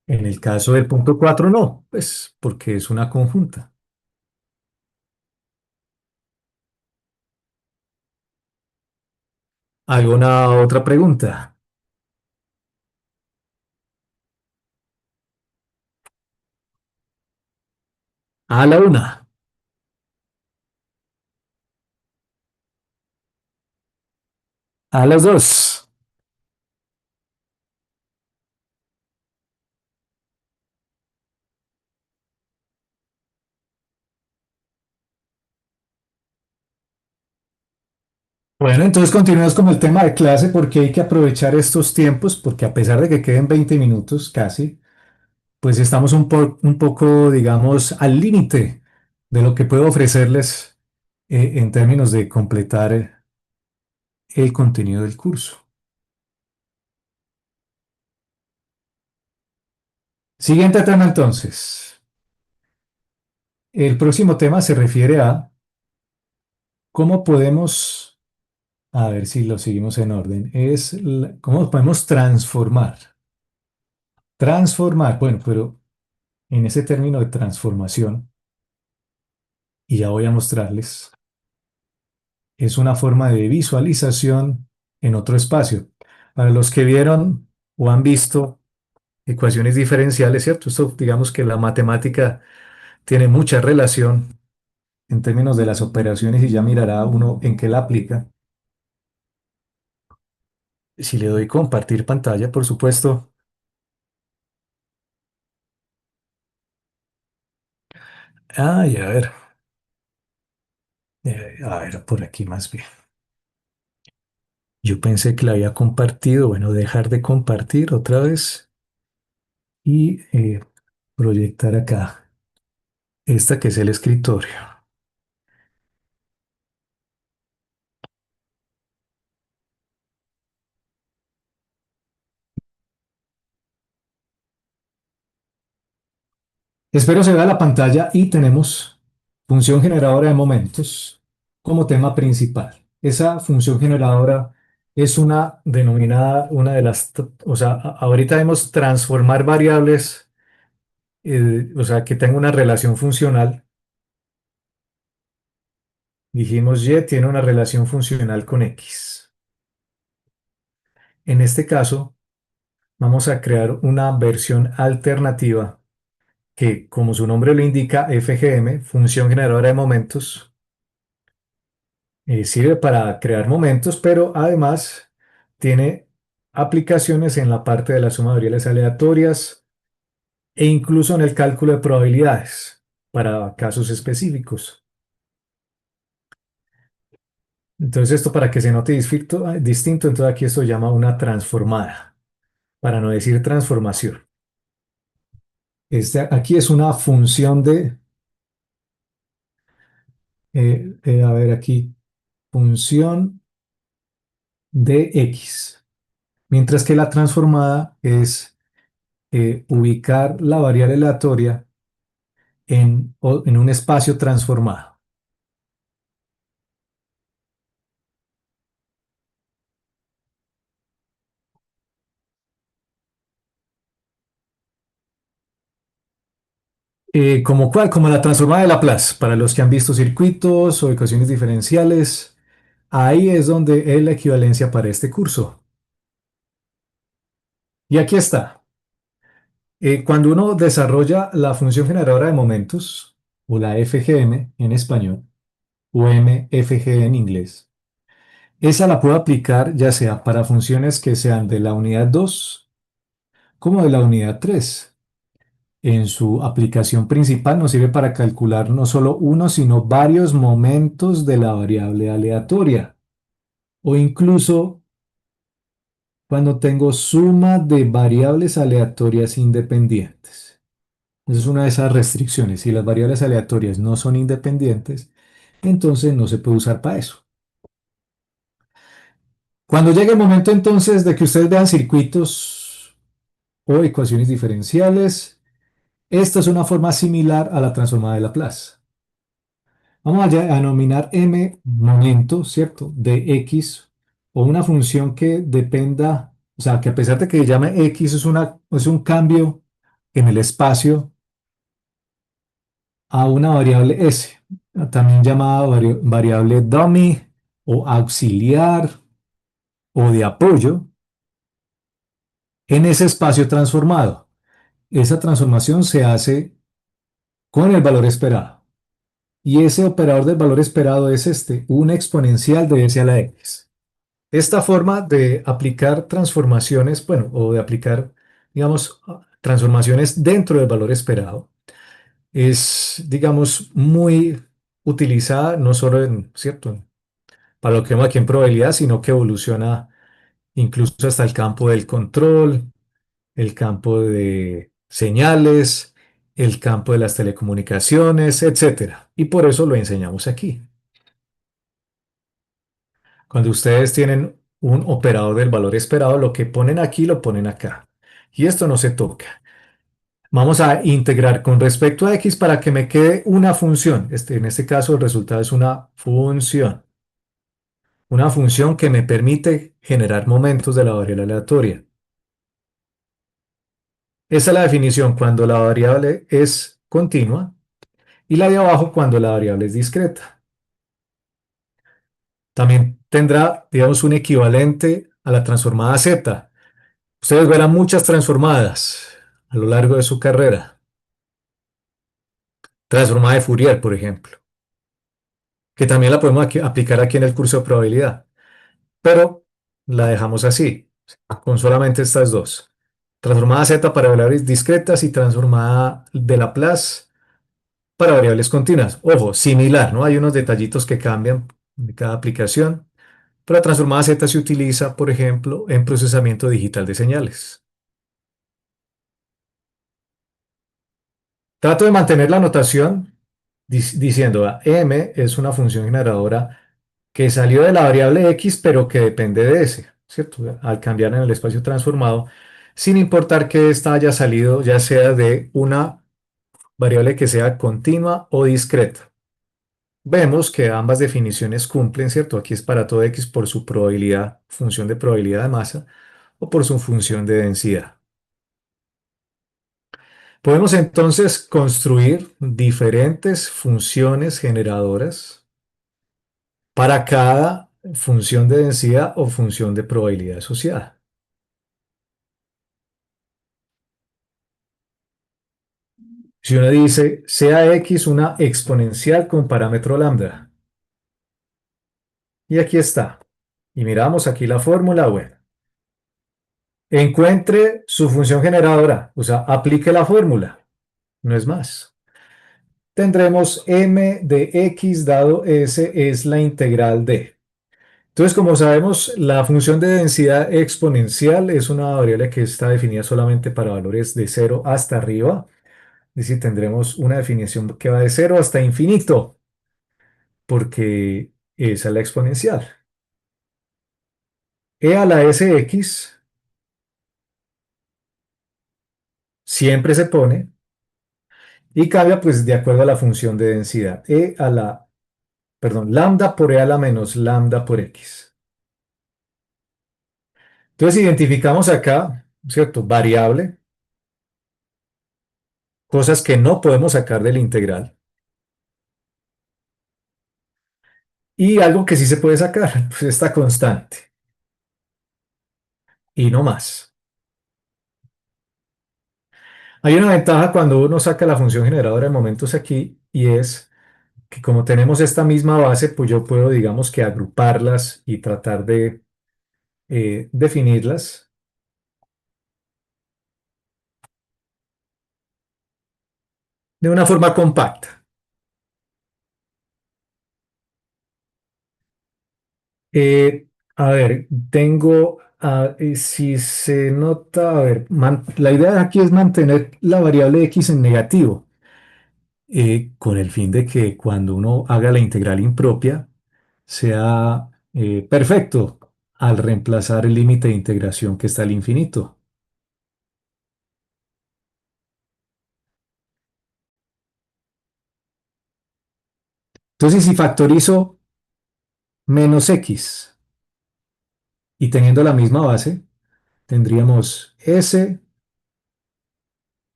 En el caso del punto 4 no, pues porque es una conjunta. ¿Alguna otra pregunta? A la una, a las dos. Bueno, entonces continuemos con el tema de clase porque hay que aprovechar estos tiempos porque a pesar de que queden 20 minutos casi, pues estamos un poco, digamos, al límite de lo que puedo ofrecerles en términos de completar el contenido del curso. Siguiente tema entonces. El próximo tema se refiere a cómo podemos, a ver si lo seguimos en orden, es cómo podemos transformar. Transformar, bueno, pero en ese término de transformación, y ya voy a mostrarles, es una forma de visualización en otro espacio. Para los que vieron o han visto ecuaciones diferenciales, ¿cierto? Esto, digamos que la matemática tiene mucha relación en términos de las operaciones y ya mirará uno en qué la aplica. Si le doy compartir pantalla, por supuesto. Ay, a ver, por aquí más bien. Yo pensé que la había compartido. Bueno, dejar de compartir otra vez y proyectar acá. Esta que es el escritorio. Espero se vea la pantalla y tenemos función generadora de momentos como tema principal. Esa función generadora es una denominada, una de las, o sea, ahorita debemos transformar variables, o sea, que tenga una relación funcional. Dijimos Y tiene una relación funcional con X. En este caso, vamos a crear una versión alternativa que, como su nombre lo indica, FGM, función generadora de momentos, sirve para crear momentos, pero además tiene aplicaciones en la parte de la suma de variables aleatorias e incluso en el cálculo de probabilidades para casos específicos. Entonces esto para que se note distinto, entonces aquí esto se llama una transformada, para no decir transformación. Aquí es una función a ver aquí, función de X, mientras que la transformada es ubicar la variable aleatoria en un espacio transformado. ¿Como cuál? Como la transformada de Laplace. Para los que han visto circuitos o ecuaciones diferenciales, ahí es donde es la equivalencia para este curso. Y aquí está. Cuando uno desarrolla la función generadora de momentos, o la FGM en español, o MFG en inglés, esa la puedo aplicar ya sea para funciones que sean de la unidad 2 como de la unidad 3. En su aplicación principal nos sirve para calcular no solo uno, sino varios momentos de la variable aleatoria. O incluso cuando tengo suma de variables aleatorias independientes. Esa es una de esas restricciones. Si las variables aleatorias no son independientes, entonces no se puede usar para eso. Cuando llegue el momento entonces de que ustedes vean circuitos o ecuaciones diferenciales, esta es una forma similar a la transformada de Laplace. Vamos a denominar m momento, ¿cierto? De x o una función que dependa, o sea, que a pesar de que llame x es un cambio en el espacio a una variable s, también llamada variable dummy o auxiliar o de apoyo en ese espacio transformado. Esa transformación se hace con el valor esperado. Y ese operador del valor esperado es un exponencial de s a la x. Esta forma de aplicar transformaciones, bueno, o de aplicar, digamos, transformaciones dentro del valor esperado, es, digamos, muy utilizada no solo ¿cierto? para lo que vemos aquí en probabilidad, sino que evoluciona incluso hasta el campo del control, el campo de señales, el campo de las telecomunicaciones, etcétera. Y por eso lo enseñamos aquí. Cuando ustedes tienen un operador del valor esperado, lo que ponen aquí lo ponen acá. Y esto no se toca. Vamos a integrar con respecto a x para que me quede una función. En este caso, el resultado es una función. Una función que me permite generar momentos de la variable aleatoria. Esa es la definición cuando la variable es continua y la de abajo cuando la variable es discreta. También tendrá, digamos, un equivalente a la transformada z. Ustedes verán muchas transformadas a lo largo de su carrera. Transformada de Fourier, por ejemplo, que también la podemos aplicar aquí en el curso de probabilidad, pero la dejamos así, con solamente estas dos. Transformada z para variables discretas y transformada de Laplace para variables continuas. Ojo, similar, ¿no? Hay unos detallitos que cambian de cada aplicación, pero la transformada z se utiliza, por ejemplo, en procesamiento digital de señales. Trato de mantener la notación diciendo M es una función generadora que salió de la variable X, pero que depende de S, ¿cierto? Al cambiar en el espacio transformado, sin importar que ésta haya salido ya sea de una variable que sea continua o discreta. Vemos que ambas definiciones cumplen, ¿cierto? Aquí es para todo X por su probabilidad, función de probabilidad de masa, o por su función de densidad. Podemos entonces construir diferentes funciones generadoras para cada función de densidad o función de probabilidad asociada. Si uno dice, sea X una exponencial con parámetro lambda. Y aquí está. Y miramos aquí la fórmula, bueno. Encuentre su función generadora, o sea, aplique la fórmula, no es más. Tendremos m de x dado s es la integral de. Entonces, como sabemos, la función de densidad exponencial es una variable que está definida solamente para valores de 0 hasta arriba. Es decir, tendremos una definición que va de 0 hasta infinito, porque esa es la exponencial. E a la sx siempre se pone y cambia pues de acuerdo a la función de densidad. Lambda por e a la menos lambda por x. Entonces identificamos acá, ¿cierto? Variable, cosas que no podemos sacar del integral. Y algo que sí se puede sacar, pues esta constante. Y no más. Hay una ventaja cuando uno saca la función generadora de momentos aquí, y es que como tenemos esta misma base, pues yo puedo, digamos que agruparlas y tratar de definirlas de una forma compacta. A ver, si se nota, a ver, la idea aquí es mantener la variable x en negativo, con el fin de que cuando uno haga la integral impropia sea perfecto al reemplazar el límite de integración que está al infinito. Entonces, si factorizo menos x y teniendo la misma base, tendríamos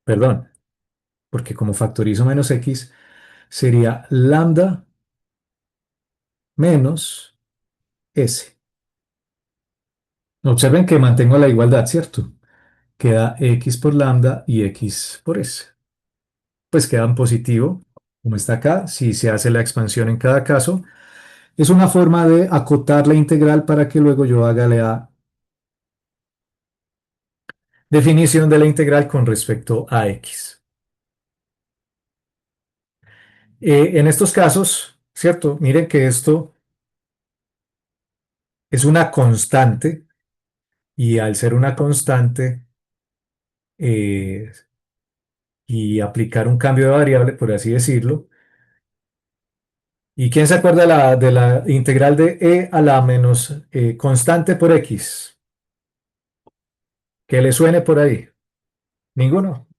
perdón, porque como factorizo menos x, sería lambda menos s. Observen que mantengo la igualdad, ¿cierto? Queda x por lambda y x por s. Pues queda en positivo, como está acá, si se hace la expansión en cada caso. Es una forma de acotar la integral para que luego yo haga la definición de la integral con respecto a x. En estos casos, ¿cierto? Miren que esto es una constante y al ser una constante eh, y aplicar un cambio de variable, por así decirlo. ¿Y quién se acuerda de la integral de e a la menos constante por x? Que le suene por ahí. ¿Ninguno?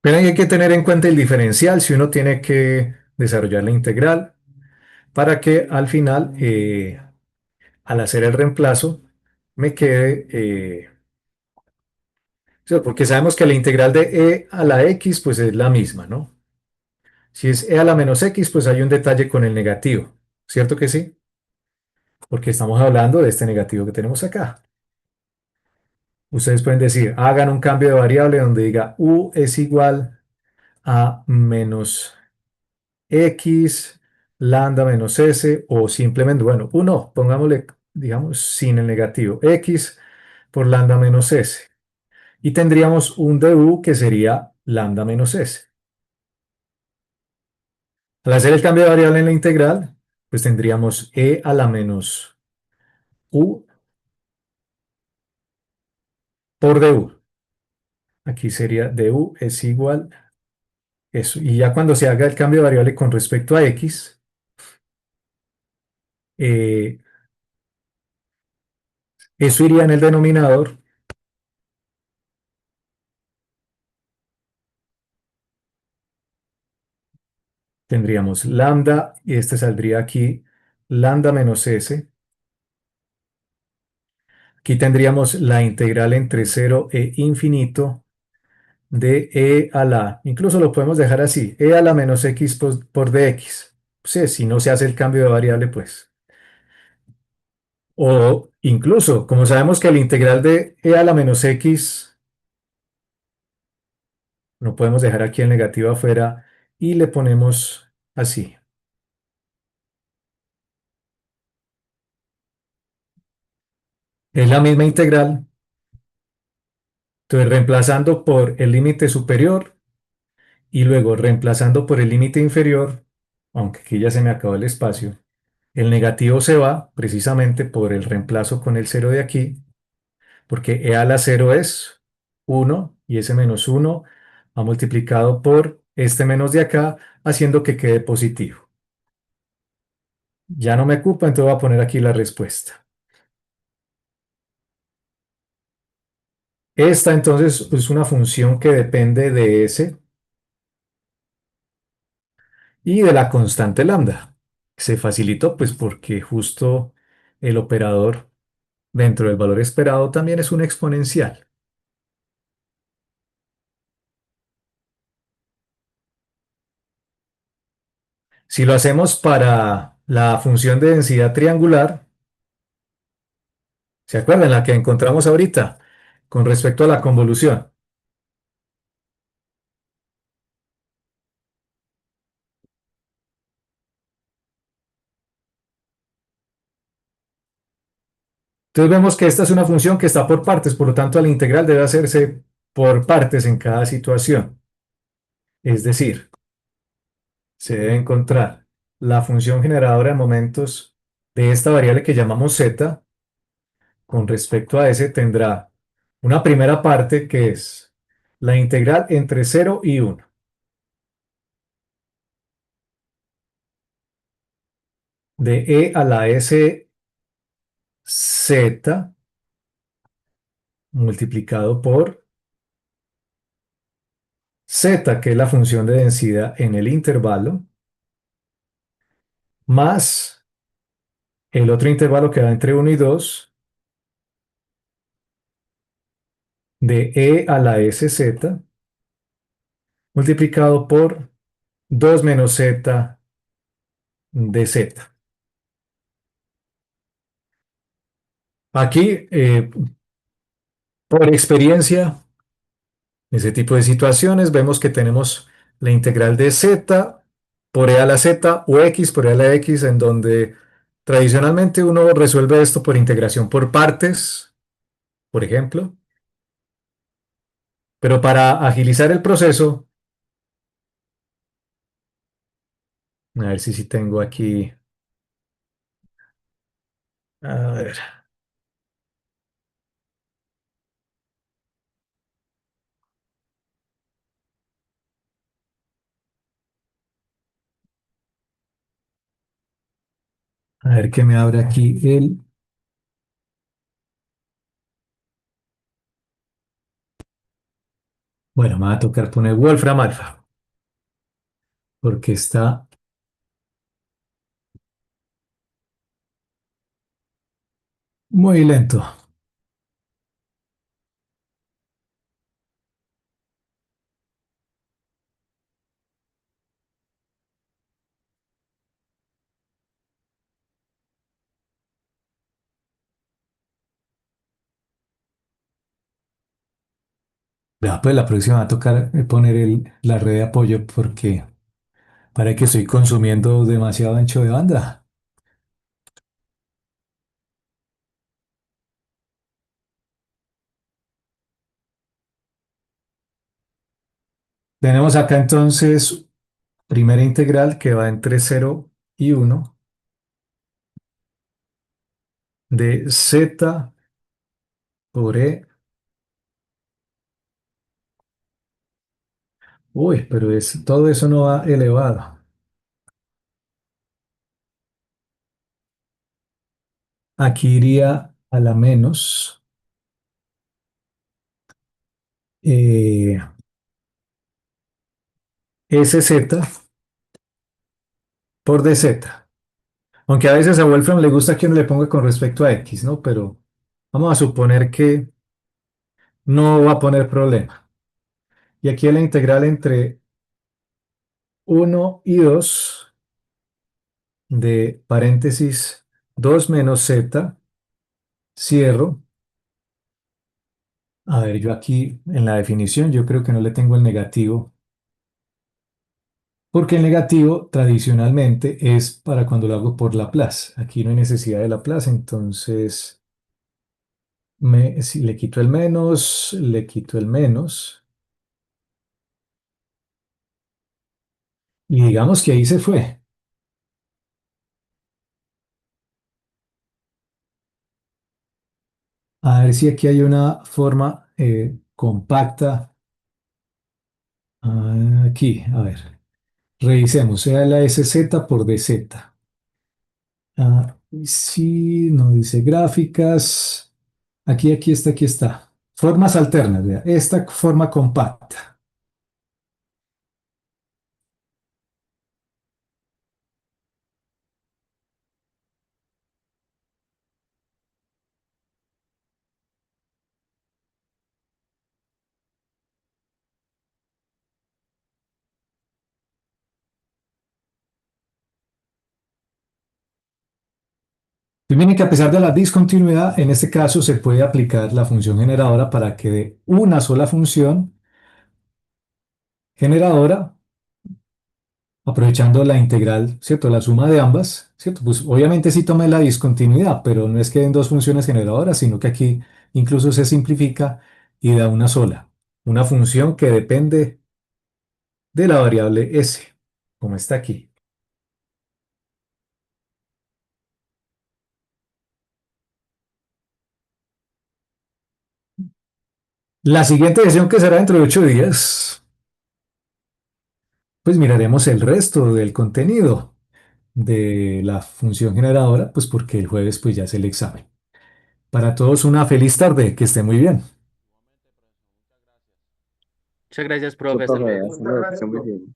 Pero hay que tener en cuenta el diferencial si uno tiene que desarrollar la integral para que al final, al hacer el reemplazo, me quede, sí, porque sabemos que la integral de e a la x pues es la misma, ¿no? Si es e a la menos x, pues hay un detalle con el negativo, ¿cierto que sí? Porque estamos hablando de este negativo que tenemos acá. Ustedes pueden decir, hagan un cambio de variable donde diga u es igual a menos x, lambda menos s, o simplemente, bueno, uno, pongámosle, digamos, sin el negativo, x por lambda menos s. Y tendríamos un du que sería lambda menos s. Al hacer el cambio de variable en la integral, pues tendríamos e a la menos u por du. Aquí sería du es igual a eso. Y ya cuando se haga el cambio de variable con respecto a x, eh, eso iría en el denominador. Tendríamos lambda, y este saldría aquí, lambda menos s. Aquí tendríamos la integral entre 0 e infinito de e a la, incluso lo podemos dejar así, e a la menos x por dx. Sí, si no se hace el cambio de variable, pues. O incluso, como sabemos que la integral de e a la menos x, lo podemos dejar aquí el negativo afuera y le ponemos así. Es la misma integral. Entonces, reemplazando por el límite superior y luego reemplazando por el límite inferior, aunque aquí ya se me acabó el espacio, el negativo se va precisamente por el reemplazo con el 0 de aquí, porque e a la 0 es 1 y ese menos 1 va multiplicado por este menos de acá, haciendo que quede positivo. Ya no me ocupa, entonces voy a poner aquí la respuesta. Esta entonces es una función que depende de S y de la constante lambda. Se facilitó pues porque justo el operador dentro del valor esperado también es un exponencial. Si lo hacemos para la función de densidad triangular, ¿se acuerdan la que encontramos ahorita con respecto a la convolución? Entonces vemos que esta es una función que está por partes, por lo tanto la integral debe hacerse por partes en cada situación. Es decir, se debe encontrar la función generadora de momentos de esta variable que llamamos z. Con respecto a S tendrá una primera parte que es la integral entre 0 y 1 de e a la s z multiplicado por z, que es la función de densidad en el intervalo, más el otro intervalo que va entre 1 y 2 de e a la sz multiplicado por 2 menos z de z. Aquí, por experiencia, ese tipo de situaciones, vemos que tenemos la integral de z por e a la z o x por e a la x, en donde tradicionalmente uno resuelve esto por integración por partes, por ejemplo. Pero para agilizar el proceso, a ver si tengo aquí. A ver, a ver qué me abre aquí el. Bueno, me va a tocar poner Wolfram Alpha, porque está muy lento. Ya, pues la próxima va a tocar poner la red de apoyo porque parece que estoy consumiendo demasiado ancho de banda. Tenemos acá entonces primera integral que va entre 0 y 1 de z por e. Uy, pero todo eso no va elevado. Aquí iría a la menos eh, sz por dz. Aunque a veces a Wolfram le gusta que uno le ponga con respecto a x, ¿no? Pero vamos a suponer que no va a poner problema. Y aquí la integral entre 1 y 2 de paréntesis 2 menos z, cierro. A ver, yo aquí en la definición, yo creo que no le tengo el negativo, porque el negativo tradicionalmente es para cuando lo hago por Laplace. Aquí no hay necesidad de Laplace, entonces si le quito el menos, le quito el menos, y digamos que ahí se fue. A ver si aquí hay una forma compacta. Aquí, a ver. Revisemos, sea la SZ por DZ. Sí, no dice gráficas. Aquí está. Formas alternas, vea. Esta forma compacta. Y miren que a pesar de la discontinuidad, en este caso se puede aplicar la función generadora para que de una sola función generadora, aprovechando la integral, ¿cierto? La suma de ambas, ¿cierto? Pues obviamente sí tomé la discontinuidad, pero no es que den dos funciones generadoras, sino que aquí incluso se simplifica y da una sola, una función que depende de la variable s, como está aquí. La siguiente sesión, que será dentro de 8 días, pues miraremos el resto del contenido de la función generadora, pues porque el jueves pues ya es el examen. Para todos una feliz tarde, que esté muy bien. Muchas gracias, Eso, profe. Hasta profe, luego. hasta Muchas luego, que gracias, esté muy profe. bien.